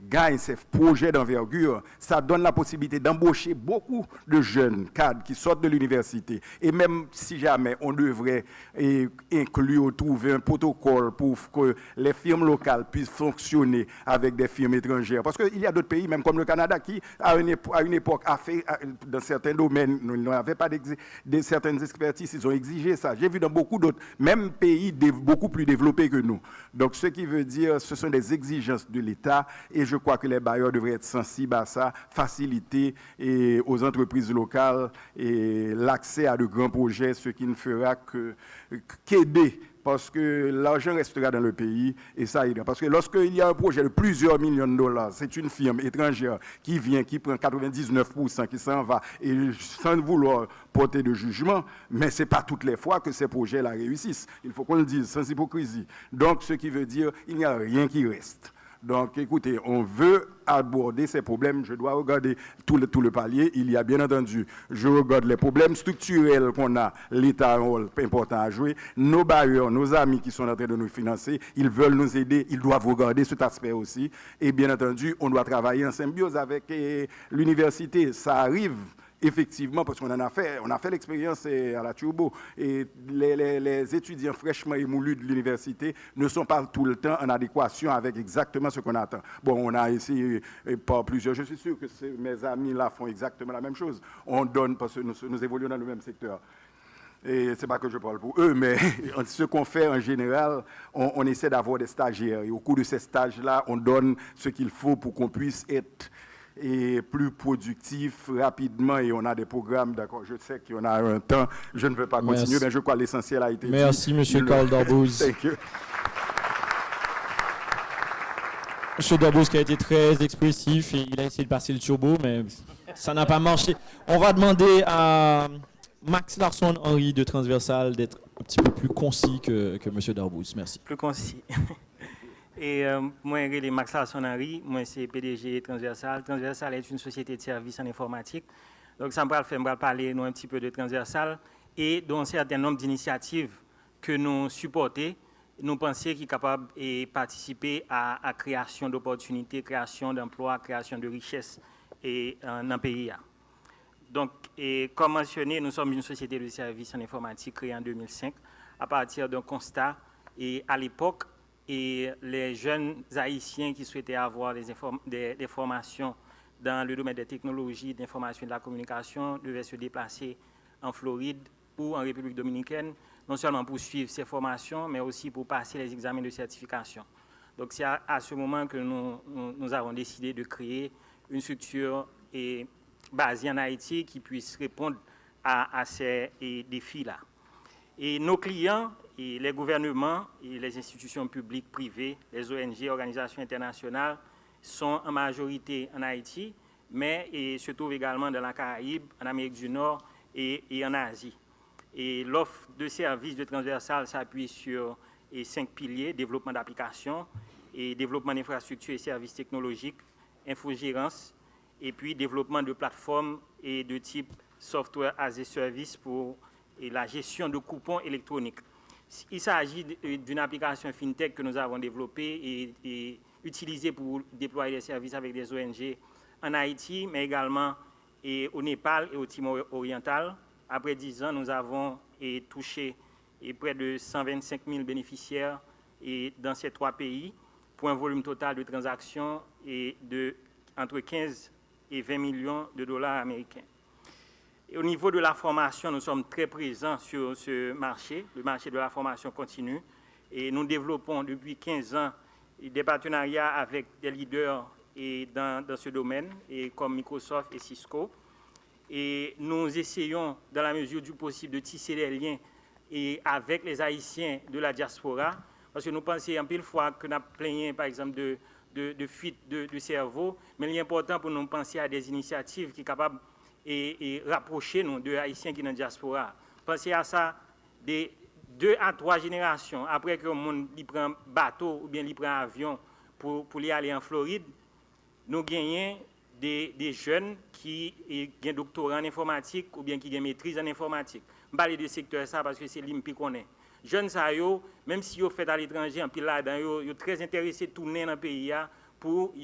gagne ces projets d'envergure, ça donne la possibilité d'embaucher beaucoup de jeunes cadres qui sortent de l'université. Et même si jamais on devrait inclure ou trouver un protocole pour que les firmes locales puissent fonctionner avec des firmes étrangères. Parce qu'il y a d'autres pays, même comme le Canada, qui à une époque a fait, dans certains domaines, ils n'avaient pas certaines expertises, ils ont exigé ça. J'ai vu dans beaucoup d'autres, même pays beaucoup plus développés que nous. Donc ce qui veut dire, ce sont des exigences de l'État, et je crois que les bailleurs devraient être sensibles à ça, faciliter aux entreprises locales l'accès à de grands projets, ce qui ne fera qu'aider, parce que l'argent restera dans le pays et ça aidera. Parce que lorsqu'il y a un projet de plusieurs millions de dollars, c'est une firme étrangère qui vient, qui prend 99%, qui s'en va, et sans vouloir porter de jugement, mais ce n'est pas toutes les fois que ces projets-là réussissent. Il faut qu'on le dise, sans hypocrisie. Donc, ce qui veut dire qu'il n'y a rien qui reste. Donc, écoutez, on veut aborder ces problèmes. Je dois regarder tout le palier. Il y a bien entendu, je regarde les problèmes structurels qu'on a. L'État a un rôle important à jouer. Nos bailleurs, nos amis qui sont en train de nous financer, ils veulent nous aider. Ils doivent regarder cet aspect aussi. Et bien entendu, on doit travailler en symbiose avec l'université. Ça arrive. Effectivement, parce qu'on a fait l'expérience à la Turbo, et les étudiants fraîchement émoulus de l'université ne sont pas tout le temps en adéquation avec exactement ce qu'on attend. Bon, on a essayé par plusieurs, je suis sûr que mes amis là font exactement la même chose. On donne, parce que nous évoluons dans le même secteur. Et c'est pas que je parle pour eux, mais ce qu'on fait en général, on essaie d'avoir des stagiaires. Et au cours de ces stages-là, on donne ce qu'il faut pour qu'on puisse être plus productif rapidement, et on a des programmes, d'accord, je sais qu'on a un temps, je ne veux pas continuer, mais je crois que l'essentiel a été dit. Merci, M. Karl Darbouz. M. Darbouz qui a été très expressif, et il a essayé de passer le turbo, mais ça n'a pas marché. On va demander à Max Larson Henry de Transversal d'être un petit peu plus concis que M. Darbouz. Merci. Plus concis. Et moi, je suis Max Larson Henry, moi c'est PDG Transversal. Transversal est une société de services en informatique. Donc ça me va parler un petit peu de Transversal et d'un certain nombre d'initiatives que nous supportons. Nous pensons qu'il est capable de participer à la création d'opportunités, création d'emplois, création de richesses dans le pays. Donc, comme mentionné, nous sommes une société de services en informatique créée en 2005 à partir d'un constat. Et à l'époque, et les jeunes Haïtiens qui souhaitaient avoir des formations dans le domaine des technologies, d'information et de la communication devaient se déplacer en Floride ou en République dominicaine, non seulement pour suivre ces formations, mais aussi pour passer les examens de certification. Donc c'est à ce moment que nous avons décidé de créer une structure basée en Haïti qui puisse répondre à ces défis-là. Et nos clients, et les gouvernements, et les institutions publiques, privées, les ONG, organisations internationales, sont en majorité en Haïti, mais se trouvent également dans la Caraïbe, en Amérique du Nord et en Asie. Et l'offre de services de transversal s'appuie sur 5 piliers: développement d'applications, et développement d'infrastructures et services technologiques, infogérance, et puis développement de plateformes et de type software as a service pour la gestion de coupons électroniques. Il s'agit d'une application FinTech que nous avons développée et utilisée pour déployer des services avec des ONG en Haïti, mais également au Népal et au Timor oriental. Après 10 ans, nous avons touché près de 125 000 bénéficiaires dans ces 3 pays, pour un volume total de transactions entre 15 et 20 millions de dollars américains. Et au niveau de la formation, nous sommes très présents sur ce marché, le marché de la formation continue, et nous développons depuis 15 ans des partenariats avec des leaders dans ce domaine, comme Microsoft et Cisco. Et nous essayons, dans la mesure du possible, de tisser des liens avec les Haïtiens de la diaspora, parce que nous pensons en pile fois que nous plaignons, par exemple, de fuite de cerveau, mais il est important pour nous penser à des initiatives qui sont capables de rapprocher nous de Haïtiens qui sont dans la diaspora. Pensez à ça, des 2 à 3 générations, après que le monde prend bateau ou bien prend avion pour aller en Floride, nous gagnons des jeunes qui ont un doctorat en informatique ou bien qui ont une maîtrise en informatique. Je parle de secteur ça parce que c'est l'IMPI qu'on est. Jeunes, même si ils fait à l'étranger, en pile là-dedans, ils sont très intéressés de tourner dans le pays pour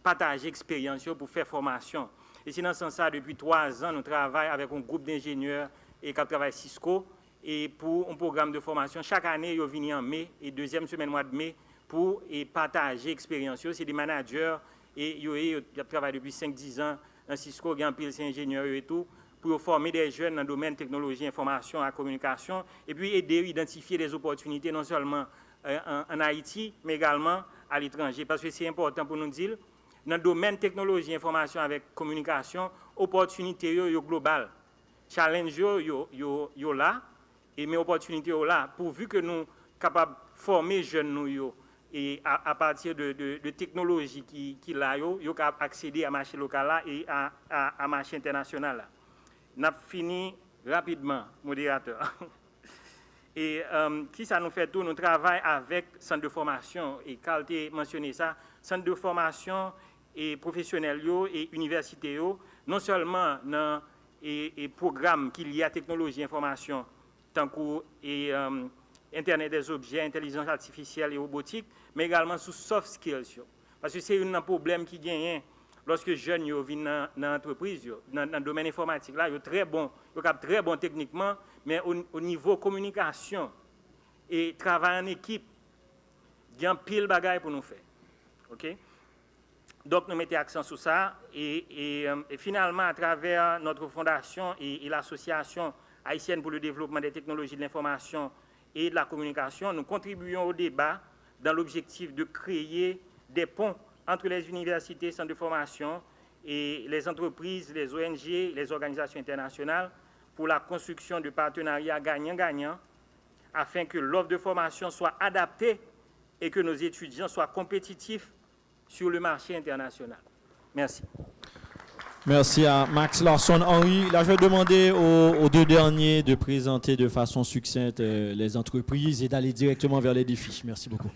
partager l'expérience, pour faire formation. Et c'est dans ce sens, depuis 3 ans, nous travaillons avec un groupe d'ingénieurs qui travaille Cisco et pour un programme de formation. Chaque année, ils viennent en mai et 2e semaine mois de mai pour partager l'expérience. C'est des managers et ils travaillent depuis 5-10 ans dans Cisco, ils ont pile ingénieurs et tout, pour former des jeunes dans le domaine technologie, information et communication, et puis aider à identifier des opportunités non seulement en Haïti, mais également à l'étranger. Parce que c'est important pour nous dire, dans le domaine technologie, information avec communication, opportunités sont globales. Challenge sont là, et mes opportunités sont là, pourvu que nous sommes capables de former les jeunes nous, et à partir de technologies qui là, ils sont capables d'accéder à marché local là, et à marché international là. Nous avons fini rapidement, modérateur. Et qui ça nous fait tout? Nous travaillons avec centre de formation, et Carl a mentionné ça, centre de formation et professionnels et universités, non seulement dans les programmes qui lient à technologie et information, tant que Internet des objets, intelligence artificielle et robotique, mais également sous soft skills. Parce que c'est un problème qui gagne. Lorsque les jeunes viennent dans l'entreprise, dans le domaine informatique, là, ils sont très bons techniquement, mais au niveau communication et travail en équipe, il y a un pile de bagages pour nous faire. Okay? Donc, nous mettons accent sur ça. Et finalement, à travers notre fondation et l'Association haïtienne pour le développement des technologies de l'information et de la communication, nous contribuons au débat dans l'objectif de créer des ponts entre les universités, centres de formation et les entreprises, les ONG, les organisations internationales pour la construction de partenariats gagnant-gagnant afin que l'offre de formation soit adaptée et que nos étudiants soient compétitifs sur le marché international. Merci. Merci à Max Larsson-Henri. Là, je vais demander aux 2 derniers de présenter de façon succincte les entreprises et d'aller directement vers les défis. Merci beaucoup.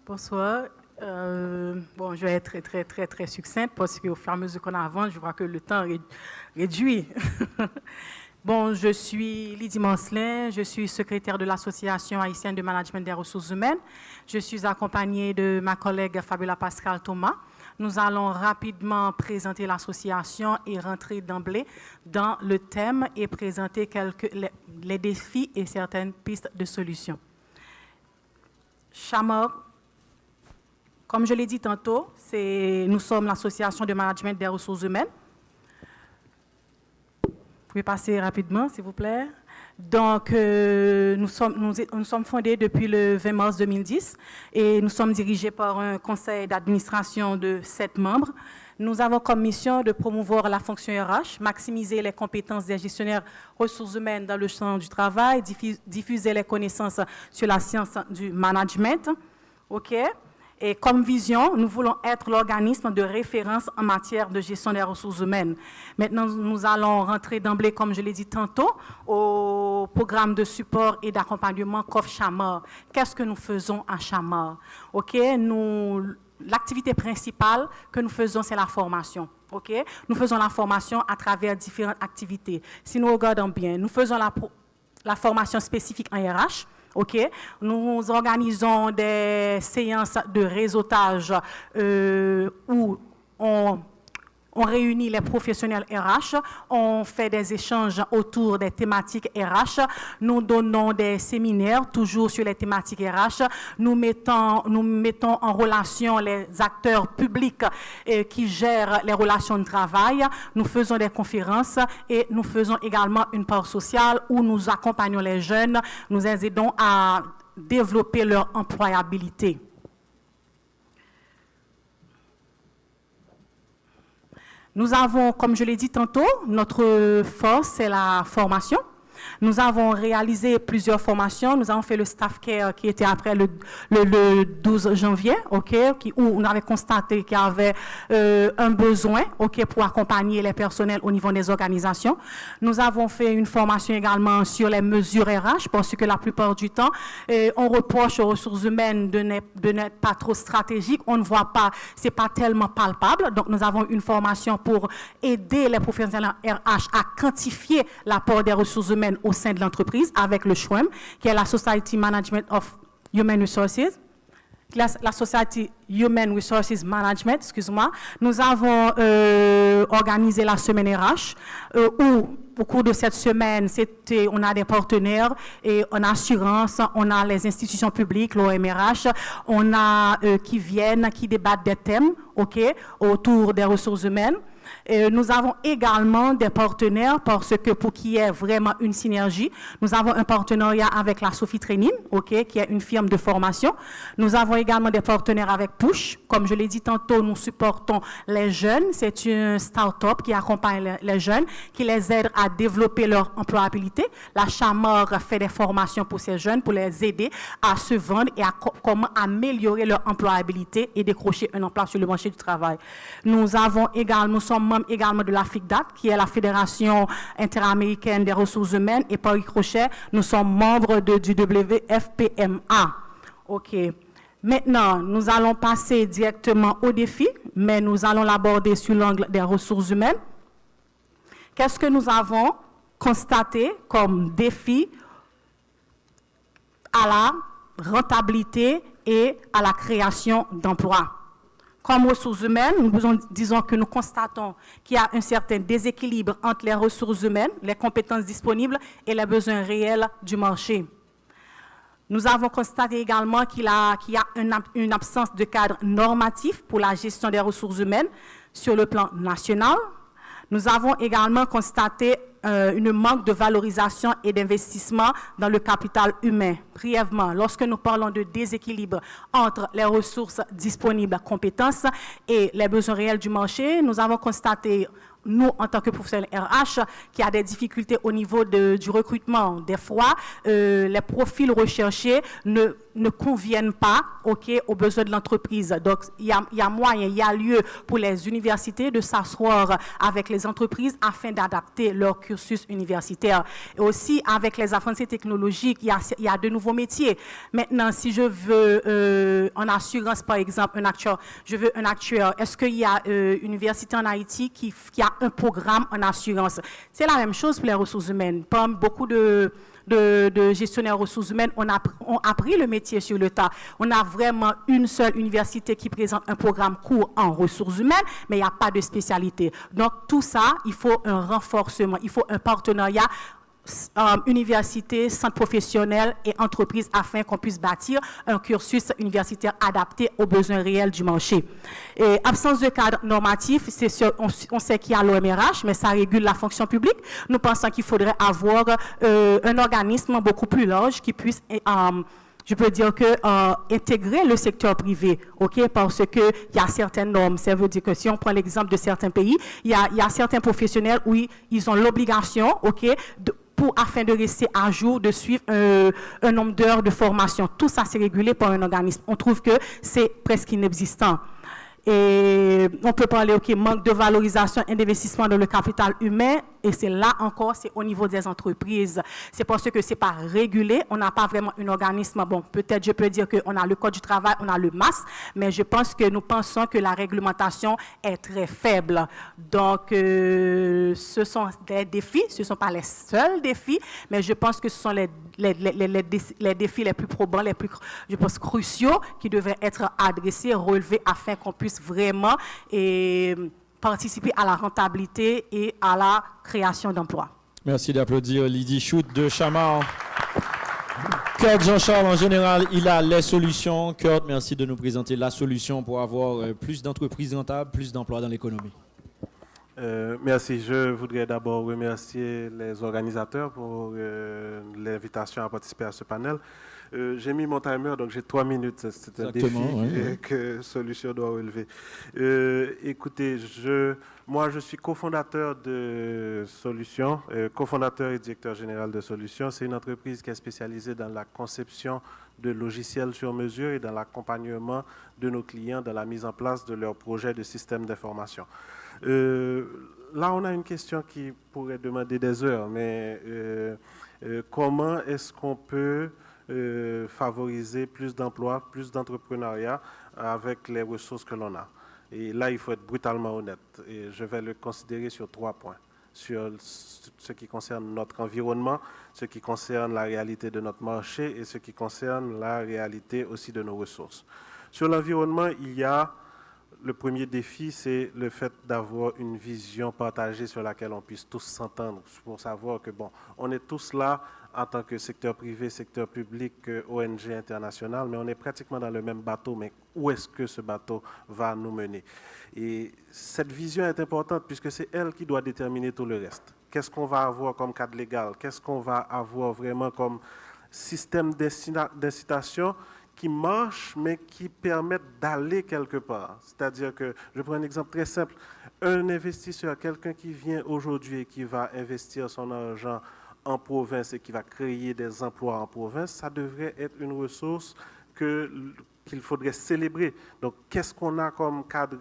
Bonsoir. Bon, je vais être très succincte parce qu'au fur et à mesure qu'on avance, je vois que le temps réduit. Bon, je suis Lydie Mancelin, je suis secrétaire de l'Association haïtienne de management des ressources humaines. Je suis accompagnée de ma collègue Fabiola Pascal Thomas. nous allons rapidement présenter l'association et rentrer d'emblée dans le thème et présenter les défis et certaines pistes de solutions. Chamor, comme je l'ai dit tantôt, nous sommes l'association de management des ressources humaines. Vous pouvez passer rapidement, s'il vous plaît. Donc, nous sommes fondés depuis le 20 mars 2010 et nous sommes dirigés par un conseil d'administration de 7 membres. Nous avons comme mission de promouvoir la fonction RH, maximiser les compétences des gestionnaires ressources humaines dans le champ du travail, diffuser les connaissances sur la science du management. OK? Et comme vision, nous voulons être l'organisme de référence en matière de gestion des ressources humaines. Maintenant, nous allons rentrer d'emblée, comme je l'ai dit tantôt, au programme de support et d'accompagnement COF Chamor. Qu'est-ce que nous faisons à Chamor? OK? L'activité principale que nous faisons, c'est la formation. Okay? Nous faisons la formation à travers différentes activités. Si nous regardons bien, nous faisons la formation spécifique en RH. Okay? Nous organisons des séances de réseautage où on réunit les professionnels RH, on fait des échanges autour des thématiques RH, nous donnons des séminaires toujours sur les thématiques RH, nous mettons en relation les acteurs publics qui gèrent les relations de travail, nous faisons des conférences et nous faisons également une part sociale où nous accompagnons les jeunes, nous les aidons à développer leur employabilité. Nous avons, comme je l'ai dit tantôt, notre force, c'est la formation. Nous avons réalisé plusieurs formations. Nous avons fait le staff care qui était après le 12 janvier, où on avait constaté qu'il y avait un besoin pour accompagner les personnels au niveau des organisations. Nous avons fait une formation également sur les mesures RH parce que la plupart du temps, on reproche aux ressources humaines de n'être pas trop stratégique. On ne voit pas, c'est pas tellement palpable. Donc, nous avons une formation pour aider les professionnels RH à quantifier l'apport des ressources humaines au sein de l'entreprise avec le SHWEM, qui est la Society Management of Human Resources, la Society Human Resources Management, excuse-moi. Nous avons organisé la semaine RH, où au cours de cette semaine, on a des partenaires et en assurance, on a les institutions publiques, l'OMRH, on a qui viennent, qui débattent des thèmes, autour des ressources humaines. Nous avons également des partenaires parce que pour qu'il y ait vraiment une synergie, nous avons un partenariat avec la Sophie Training, qui est une firme de formation. Nous avons également des partenaires avec Push. Comme je l'ai dit tantôt, nous supportons les jeunes. C'est une start-up qui accompagne les jeunes, qui les aide à développer leur employabilité. La Chamor fait des formations pour ces jeunes, pour les aider à se vendre et à comment améliorer leur employabilité et décrocher un emploi sur le marché du travail. Nous sommes membres également de la FICDAT, qui est la Fédération interaméricaine des ressources humaines, et par ricochet, nous sommes membres du WFPMA. OK. Maintenant, nous allons passer directement au défi, mais nous allons l'aborder sur l'angle des ressources humaines. Qu'est-ce que nous avons constaté comme défi à la rentabilité et à la création d'emplois? Comme ressources humaines, disons que nous constatons qu'il y a un certain déséquilibre entre les ressources humaines, les compétences disponibles et les besoins réels du marché. Nous avons constaté également qu'il y a une absence de cadre normatif pour la gestion des ressources humaines sur le plan national. Nous avons également constaté une manque de valorisation et d'investissement dans le capital humain. Brièvement, lorsque nous parlons de déséquilibre entre les ressources disponibles, compétences et les besoins réels du marché, nous avons constaté, nous, en tant que professionnels RH, qu'il y a des difficultés au niveau du recrutement. Des fois, les profils recherchés ne conviennent pas aux besoins de l'entreprise. Donc, il y a moyen, il y a lieu pour les universités de s'asseoir avec les entreprises afin d'adapter leur cursus universitaire. Et aussi, avec les avancées technologiques, il y a de nouveaux métiers. Maintenant, si je veux en assurance, par exemple, je veux un actuaire, est-ce qu'il y a une université en Haïti qui a un programme en assurance? C'est la même chose pour les ressources humaines. Beaucoup de de gestionnaires ressources humaines ont appris le métier sur le tas. On a vraiment une seule université qui présente un programme court en ressources humaines, mais il n'y a pas de spécialité. Donc tout ça, il faut un renforcement, il faut un partenariat université, centre professionnel et entreprise afin qu'on puisse bâtir un cursus universitaire adapté aux besoins réels du marché. Et absence de cadre normatif, c'est sûr, on sait qu'il y a l'OMRH, mais ça régule la fonction publique. Nous pensons qu'il faudrait avoir un organisme beaucoup plus large qui puisse je peux dire que intégrer le secteur privé, ok, parce que il y a certaines normes. Ça veut dire que si on prend l'exemple de certains pays, il y a certains professionnels où ils ont l'obligation, ok, afin de rester à jour, de suivre un nombre d'heures de formation. Tout ça, c'est régulé par un organisme. On trouve que c'est presque inexistant. Et on peut parler, ok, manque de valorisation et d'investissement dans le capital humain. Et c'est là encore, c'est au niveau des entreprises. C'est parce que c'est pas régulé. On n'a pas vraiment un organisme. Bon, peut-être je peux dire qu'on a le Code du travail, on a le MAS, mais je pense que nous pensons que la réglementation est très faible. Donc, ce sont des défis. Ce ne sont pas les seuls défis, mais je pense que ce sont les défis les plus probants, les plus, je pense, cruciaux qui devraient être adressés, relevés afin qu'on puisse vraiment participer à la rentabilité et à la création d'emplois. Merci d'applaudir Lydie Choute de Chamar. Kurt Jean-Charles, en général, il a les solutions. Kurt, merci de nous présenter la solution pour avoir plus d'entreprises rentables, plus d'emplois dans l'économie. Merci. Je voudrais d'abord remercier les organisateurs pour l'invitation à participer à ce panel. J'ai mis mon timer, donc j'ai 3 minutes. C'est un défi que Solution doit relever. Écoutez, moi, je suis cofondateur de Solution, cofondateur et directeur général de Solution. C'est une entreprise qui est spécialisée dans la conception de logiciels sur mesure et dans l'accompagnement de nos clients dans la mise en place de leurs projets de systèmes d'information. Là, on a une question qui pourrait demander des heures, mais comment est-ce qu'on peut favoriser plus d'emplois, plus d'entrepreneuriat avec les ressources que l'on a? Et là, il faut être brutalement honnête. Et je vais le considérer sur 3 points. Sur ce qui concerne notre environnement, ce qui concerne la réalité de notre marché et ce qui concerne la réalité aussi de nos ressources. Sur l'environnement, il y a le premier défi, c'est le fait d'avoir une vision partagée sur laquelle on puisse tous s'entendre pour savoir que, bon, on est tous là en tant que secteur privé, secteur public, ONG internationale, mais on est pratiquement dans le même bateau, mais où est-ce que ce bateau va nous mener? Et cette vision est importante puisque c'est elle qui doit déterminer tout le reste. Qu'est-ce qu'on va avoir comme cadre légal? Qu'est-ce qu'on va avoir vraiment comme système d'incitation qui marchent, mais qui permettent d'aller quelque part. C'est-à-dire que, je prends un exemple très simple, un investisseur, quelqu'un qui vient aujourd'hui et qui va investir son argent en province et qui va créer des emplois en province, ça devrait être une ressource qu'il faudrait célébrer. Donc, qu'est-ce qu'on a comme cadre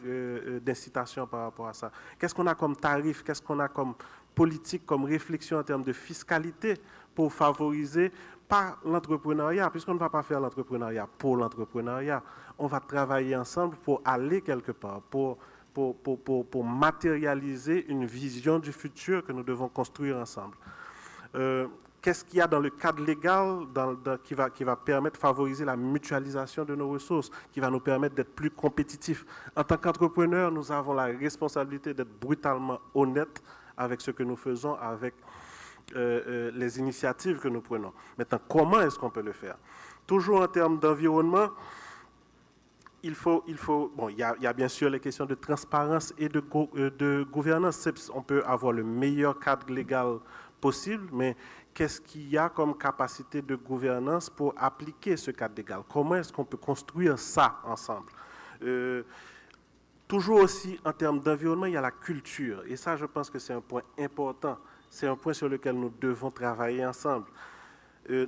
d'incitation par rapport à ça? Qu'est-ce qu'on a comme tarif? Qu'est-ce qu'on a comme politique, comme réflexion en termes de fiscalité pour favoriser pas l'entrepreneuriat, puisqu'on ne va pas faire l'entrepreneuriat pour l'entrepreneuriat. On va travailler ensemble pour aller quelque part, pour matérialiser une vision du futur que nous devons construire ensemble. Qu'est-ce qu'il y a dans le cadre légal qui va permettre de favoriser la mutualisation de nos ressources, qui va nous permettre d'être plus compétitifs? En tant qu'entrepreneurs, nous avons la responsabilité d'être brutalement honnêtes avec ce que nous faisons, avec les initiatives que nous prenons. Maintenant, comment est-ce qu'on peut le faire? Toujours en termes d'environnement, il y a bien sûr les questions de transparence et de gouvernance. On peut avoir le meilleur cadre légal possible, mais qu'est-ce qu'il y a comme capacité de gouvernance pour appliquer ce cadre légal? Comment est-ce qu'on peut construire ça ensemble? Toujours aussi en termes d'environnement, il y a la culture. Et ça, je pense que c'est un point important. C'est un point sur lequel nous devons travailler ensemble.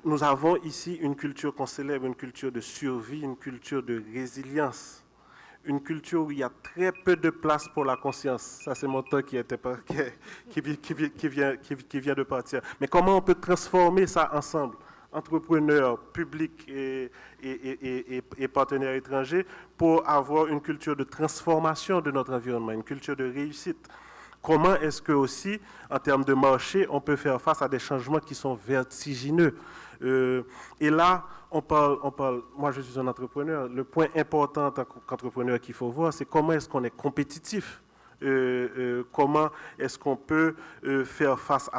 Nous avons ici une culture qu'on célèbre, une culture de survie, une culture de résilience, une culture où il y a très peu de place pour la conscience. Ça, c'est mon temps qui vient de partir. Mais comment on peut transformer ça ensemble, entrepreneurs, publics et partenaires étrangers, pour avoir une culture de transformation de notre environnement, une culture de réussite? comment est-ce que aussi, en termes de marché, on peut faire face à des changements qui sont vertigineux. Et là, on parle, moi je suis un entrepreneur, le point important en tant qu'entrepreneur qu'il faut voir, c'est comment est-ce qu'on est compétitif. Comment est-ce qu'on peut faire face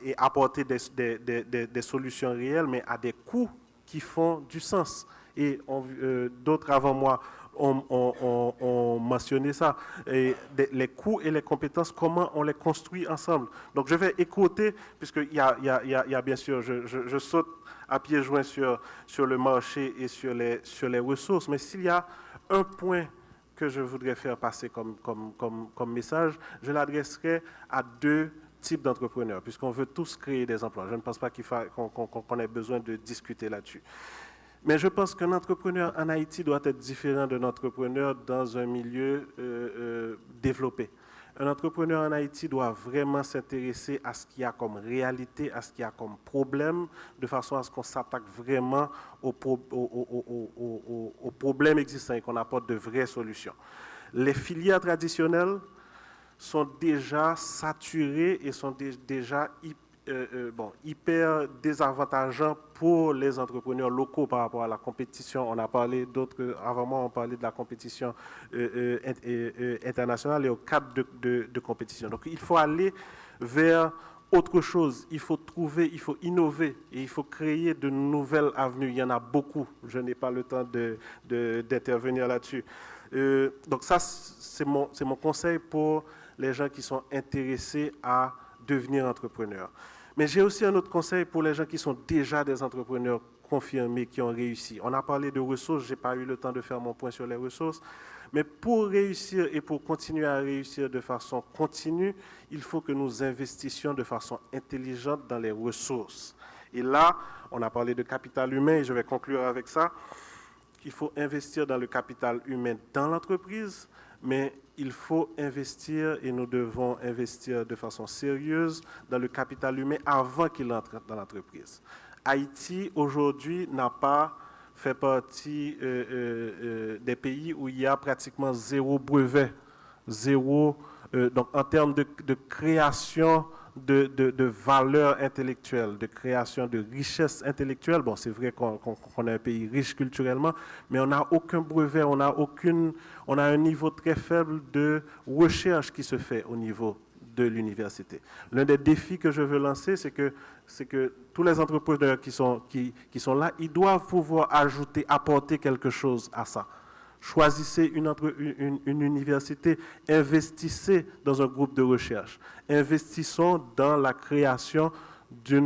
et apporter des solutions réelles, mais à des coûts qui font du sens. Et d'autres avant moi ont mentionné ça. Et les coûts et les compétences, comment on les construit ensemble. Donc je vais écouter, puisqu'il y a bien sûr, je saute à pieds joints sur le marché et sur les ressources, mais s'il y a un point que je voudrais faire passer comme message, je l'adresserai à deux types d'entrepreneurs, puisqu'on veut tous créer des emplois. Je ne pense pas qu'on ait besoin de discuter là-dessus. Mais je pense qu'un entrepreneur en Haïti doit être différent d'un entrepreneur dans un milieu développé. Un entrepreneur en Haïti doit vraiment s'intéresser à ce qu'il y a comme réalité, à ce qu'il y a comme problème, de façon à ce qu'on s'attaque vraiment aux problèmes existants et qu'on apporte de vraies solutions. Les filières traditionnelles sont déjà saturées et sont déjà hyper désavantageants pour les entrepreneurs locaux par rapport à la compétition. On a parlé d'autres, avant moi, on parlait de la compétition internationale et au cadre de compétition. Donc, il faut aller vers autre chose. Il faut trouver, il faut innover et il faut créer de nouvelles avenues. Il y en a beaucoup. Je n'ai pas le temps d'intervenir là-dessus. Donc, ça, c'est mon conseil pour les gens qui sont intéressés à devenir entrepreneurs. Mais j'ai aussi un autre conseil pour les gens qui sont déjà des entrepreneurs confirmés, qui ont réussi. On a parlé de ressources, je n'ai pas eu le temps de faire mon point sur les ressources, mais pour réussir et pour continuer à réussir de façon continue, il faut que nous investissions de façon intelligente dans les ressources. Et là, on a parlé de capital humain, et je vais conclure avec ça. Il faut investir dans le capital humain dans l'entreprise, mais il faut investir et nous devons investir de façon sérieuse dans le capital humain avant qu'il entre dans l'entreprise. Haïti, aujourd'hui, n'a pas fait partie des pays où il y a pratiquement zéro brevet, donc en termes de création de valeur intellectuelle, de création de richesse intellectuelle. Bon, c'est vrai qu'on est un pays riche culturellement, mais on n'a aucun brevet, on a un niveau très faible de recherche qui se fait au niveau de l'université. L'un des défis que je veux lancer, c'est que tous les entrepreneurs qui sont là, ils doivent pouvoir apporter quelque chose à ça. Choisissez une université, investissez dans un groupe de recherche, investissons dans la création de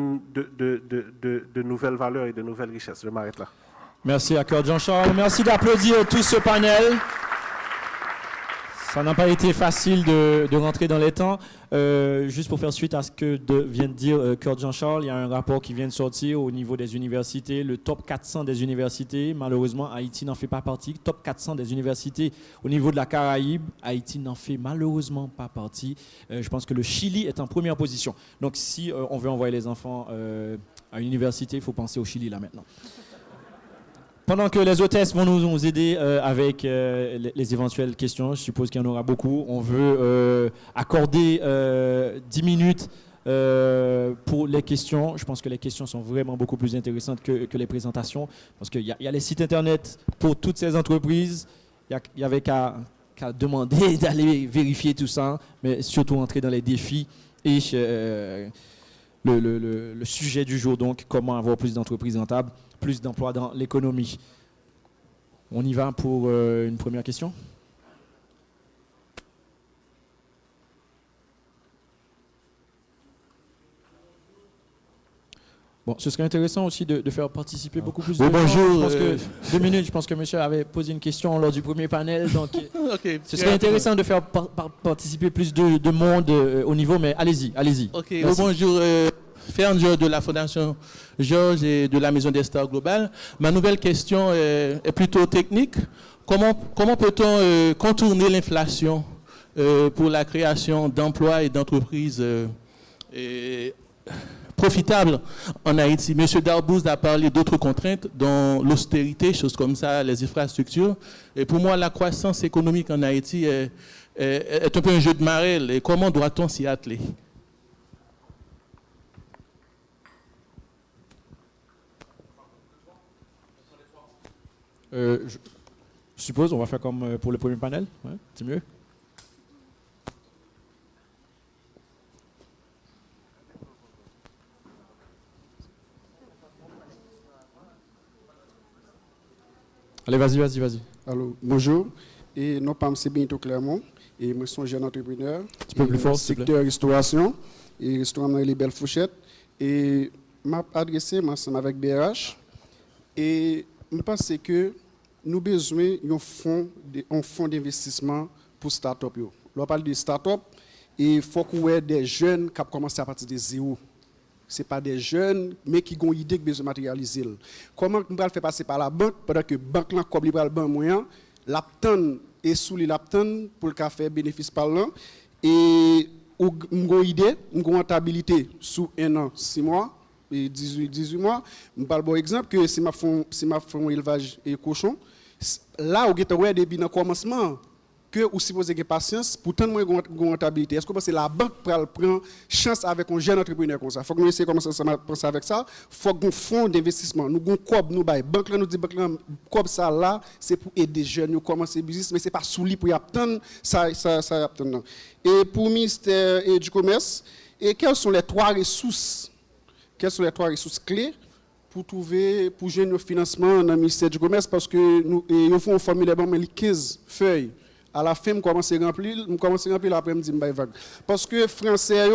nouvelles valeurs et de nouvelles richesses. Je m'arrête là. Merci à Kurt Jean-Charles. Merci d'applaudir tout ce panel. Ça n'a pas été facile de rentrer dans les temps. Juste pour faire suite à ce que vient de dire Kurt Jean-Charles, il y a un rapport qui vient de sortir au niveau des universités, le top 400 des universités. Malheureusement, Haïti n'en fait pas partie. Top 400 des universités au niveau de la Caraïbe, Haïti n'en fait malheureusement pas partie. Je pense que le Chili est en première position. Donc si on veut envoyer les enfants à l'université, il faut penser au Chili là maintenant. Pendant que les hôtesses vont nous aider avec les éventuelles questions, je suppose qu'il y en aura beaucoup, on veut accorder 10 minutes pour les questions. Je pense que les questions sont vraiment beaucoup plus intéressantes que les présentations, parce qu'il y a les sites internet pour toutes ces entreprises. Il y avait qu'à demander d'aller vérifier tout ça, mais surtout entrer dans les défis et le sujet du jour, donc comment avoir plus d'entreprises rentables, plus d'emplois dans l'économie. On y va pour une première question. Bon, ce serait intéressant aussi de faire participer beaucoup plus de gens. Bonjour. Je pense que 2 minutes, je pense que monsieur avait posé une question lors du premier panel. Donc, okay, ce serait intéressant de faire participer plus de monde au niveau, mais allez-y. Ok, bonjour. Ferndure de la Fondation Georges et de la Maison des Stars Global. Ma nouvelle question est plutôt technique. Comment peut-on contourner l'inflation pour la création d'emplois et d'entreprises profitables en Haïti? Monsieur Darbouz a parlé d'autres contraintes, dont l'austérité, choses comme ça, les infrastructures. Et pour moi, la croissance économique en Haïti est un peu un jeu de marelle. Et comment doit-on s'y atteler? Je suppose on va faire comme pour le premier panel. Ouais, c'est mieux. Allez, vas-y. Alors, bonjour. Et non pas M. Benito Clermont. Et moi, je suis un jeune entrepreneur. Un peu plus fort, s'il te plaît. Secteur restauration. Et restaurant dans les Belles Fourchettes. Et m'a adressé ensemble avec BRH. Et je pense que nous avons besoin d'un fonds d'investissement pour start-up. On parle de start-up. Et il faut qu'on ait des jeunes qui ont commencé à partir de zéro. Ce n'est pas des jeunes, mais qui ont une idée qui besoin de matérialiser. Comment on va faire passer par la banque, pendant que la banque là, comme le banque moyen, l'apton est sous l'apton pour le faire bénéfice par là. Et on a une idée, une rentabilité sous 1 an, 6 mois, et 18 mois. Je parle par exemple que si je fais un élevage et cochon, là, on a des billes dans le commencement. Que vous supposez que patience, pourtant moi une rentabilité. Est-ce que c'est la banque prend chance avec un jeune entrepreneur comme ça? Il faut que nous essayions de commencer à penser avec ça. Il faut qu'on fonds d'investissement. Nous avons COB, nous bail. Banque là nous dit banque là COB ça là, c'est pour aider les jeunes à commencer business, mais c'est pas sous lui pour y attendre ça attendre. Et pour le ministère du commerce, et quelles sont les 3 ressources? Quelles sont les 3 ressources clés pour trouver pour jouer nos financements dans le ministère du commerce parce que nous font un formulaire mais les 15 feuilles. À la fin, je commence à remplir l'après-midi, vague. Parce que français,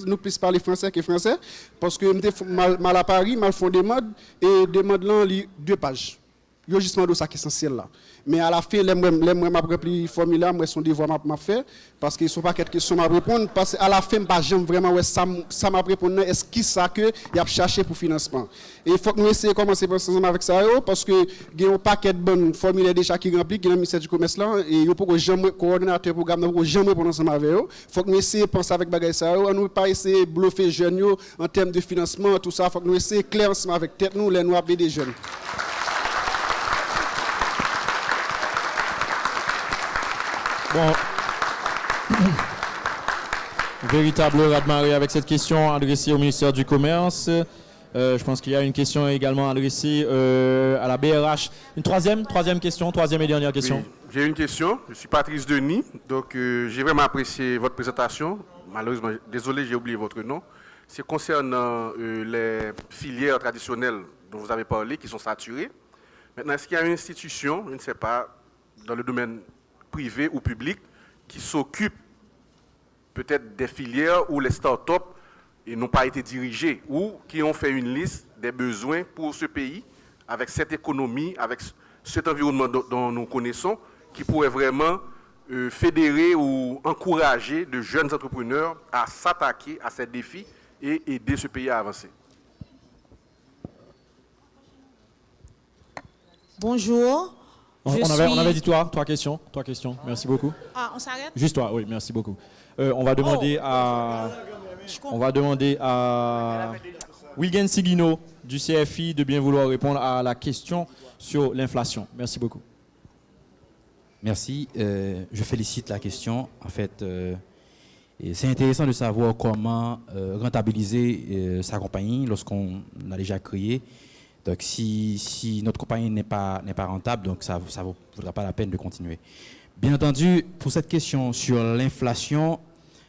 nous plus parler français que français, parce que je mal à Paris, mal font des modes, et des modes là, 2 pages. Il y a justement ça qui est essentiel là. Mais à la fin, je remplir le formulaire, moi, son devoir m'a fait, parce qu'ils ne sont pas quelques questions à répondre, parce qu'à la fin, j'aime vraiment, ouais, ça m'a répondu, est-ce qu'il ça que il a cherché pour financement. Et il faut que nous essayions de commencer avec ça, parce que il y a un paquet de bonnes formulaires déjà qui remplis, qui est dans le ministère du Commerce là, et il n'y a pas jamais coordonnateur programme, il n'y a jamais répondre ensemble avec eux. Il faut que nous essayions de penser avec bagay ça, nous ne pas essayer de bluffer les jeunes en termes de financement, tout ça. Il faut que nous essayions clair ensemble avec tête, nous, les noirs des jeunes. Bon, véritable raz-de-marée avec cette question adressée au ministère du Commerce. Je pense qu'il y a une question également adressée à la BRH. Une troisième et dernière question. Oui, j'ai une question. Je suis Patrice Denis. Donc, j'ai vraiment apprécié votre présentation. Malheureusement, désolé, j'ai oublié votre nom. C'est concernant les filières traditionnelles dont vous avez parlé, qui sont saturées. Maintenant, est-ce qu'il y a une institution, je ne sais pas, dans le domaine privé ou public, qui s'occupe peut-être des filières où les start-up n'ont pas été dirigées ou qui ont fait une liste des besoins pour ce pays, avec cette économie, avec cet environnement dont nous connaissons, qui pourrait vraiment fédérer ou encourager de jeunes entrepreneurs à s'attaquer à ces défis et aider ce pays à avancer. Bonjour. On avait dit trois questions. Merci beaucoup. Ah, on s'arrête? Juste toi, oui, merci beaucoup. On va demander à Wilgen Sigino du CFI de bien vouloir répondre à la question sur l'inflation. Merci beaucoup. Merci. Je félicite la question. En fait, c'est intéressant de savoir comment rentabiliser sa compagnie lorsqu'on l'a déjà créée. Donc, si notre compagnie n'est pas rentable, donc ça ne vaudra pas la peine de continuer. Bien entendu, pour cette question sur l'inflation,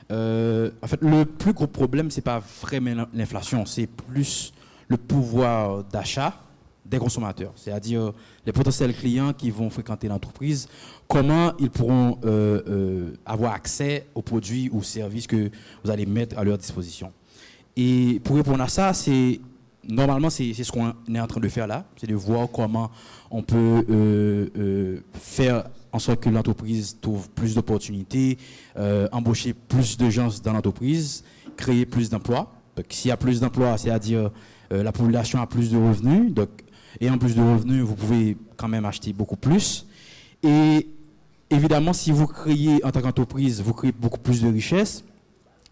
en fait, le plus gros problème, ce n'est pas vraiment l'inflation, c'est plus le pouvoir d'achat des consommateurs, c'est-à-dire les potentiels clients qui vont fréquenter l'entreprise, comment ils pourront avoir accès aux produits ou services que vous allez mettre à leur disposition. Et pour répondre à ça, normalement, c'est ce qu'on est en train de faire là, c'est de voir comment on peut faire en sorte que l'entreprise trouve plus d'opportunités, embaucher plus de gens dans l'entreprise, créer plus d'emplois. Donc, s'il y a plus d'emplois, c'est-à-dire la population a plus de revenus. Donc, et en plus de revenus, vous pouvez quand même acheter beaucoup plus. Et évidemment, si vous créez en tant qu'entreprise, vous créez beaucoup plus de richesses.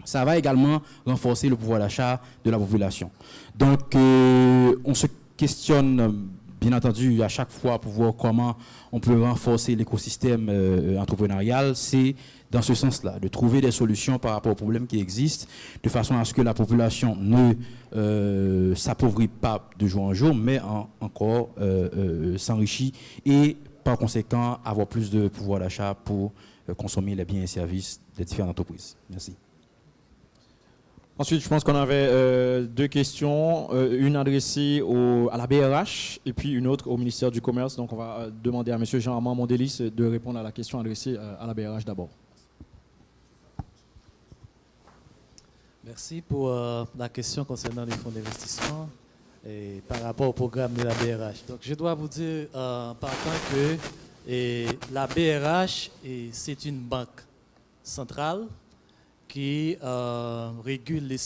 Ça va également renforcer le pouvoir d'achat de la population. Donc, on se questionne bien entendu, à chaque fois pour voir comment on peut renforcer l'écosystème entrepreneurial, c'est dans ce sens-là, de trouver des solutions par rapport aux problèmes qui existent, de façon à ce que la population ne s'appauvrit pas de jour en jour, mais encore s'enrichit et par conséquent avoir plus de pouvoir d'achat pour consommer les biens et services des différentes entreprises. Merci. Ensuite, je pense qu'on avait deux questions, une adressée à la BRH et puis une autre au ministère du Commerce. Donc, on va demander à M. Jean-Armand Mondélis de répondre à la question adressée à la BRH d'abord. Merci pour la question concernant les fonds d'investissement et par rapport au programme de la BRH. Donc, je dois vous dire partant que la BRH, c'est une banque centrale qui régule les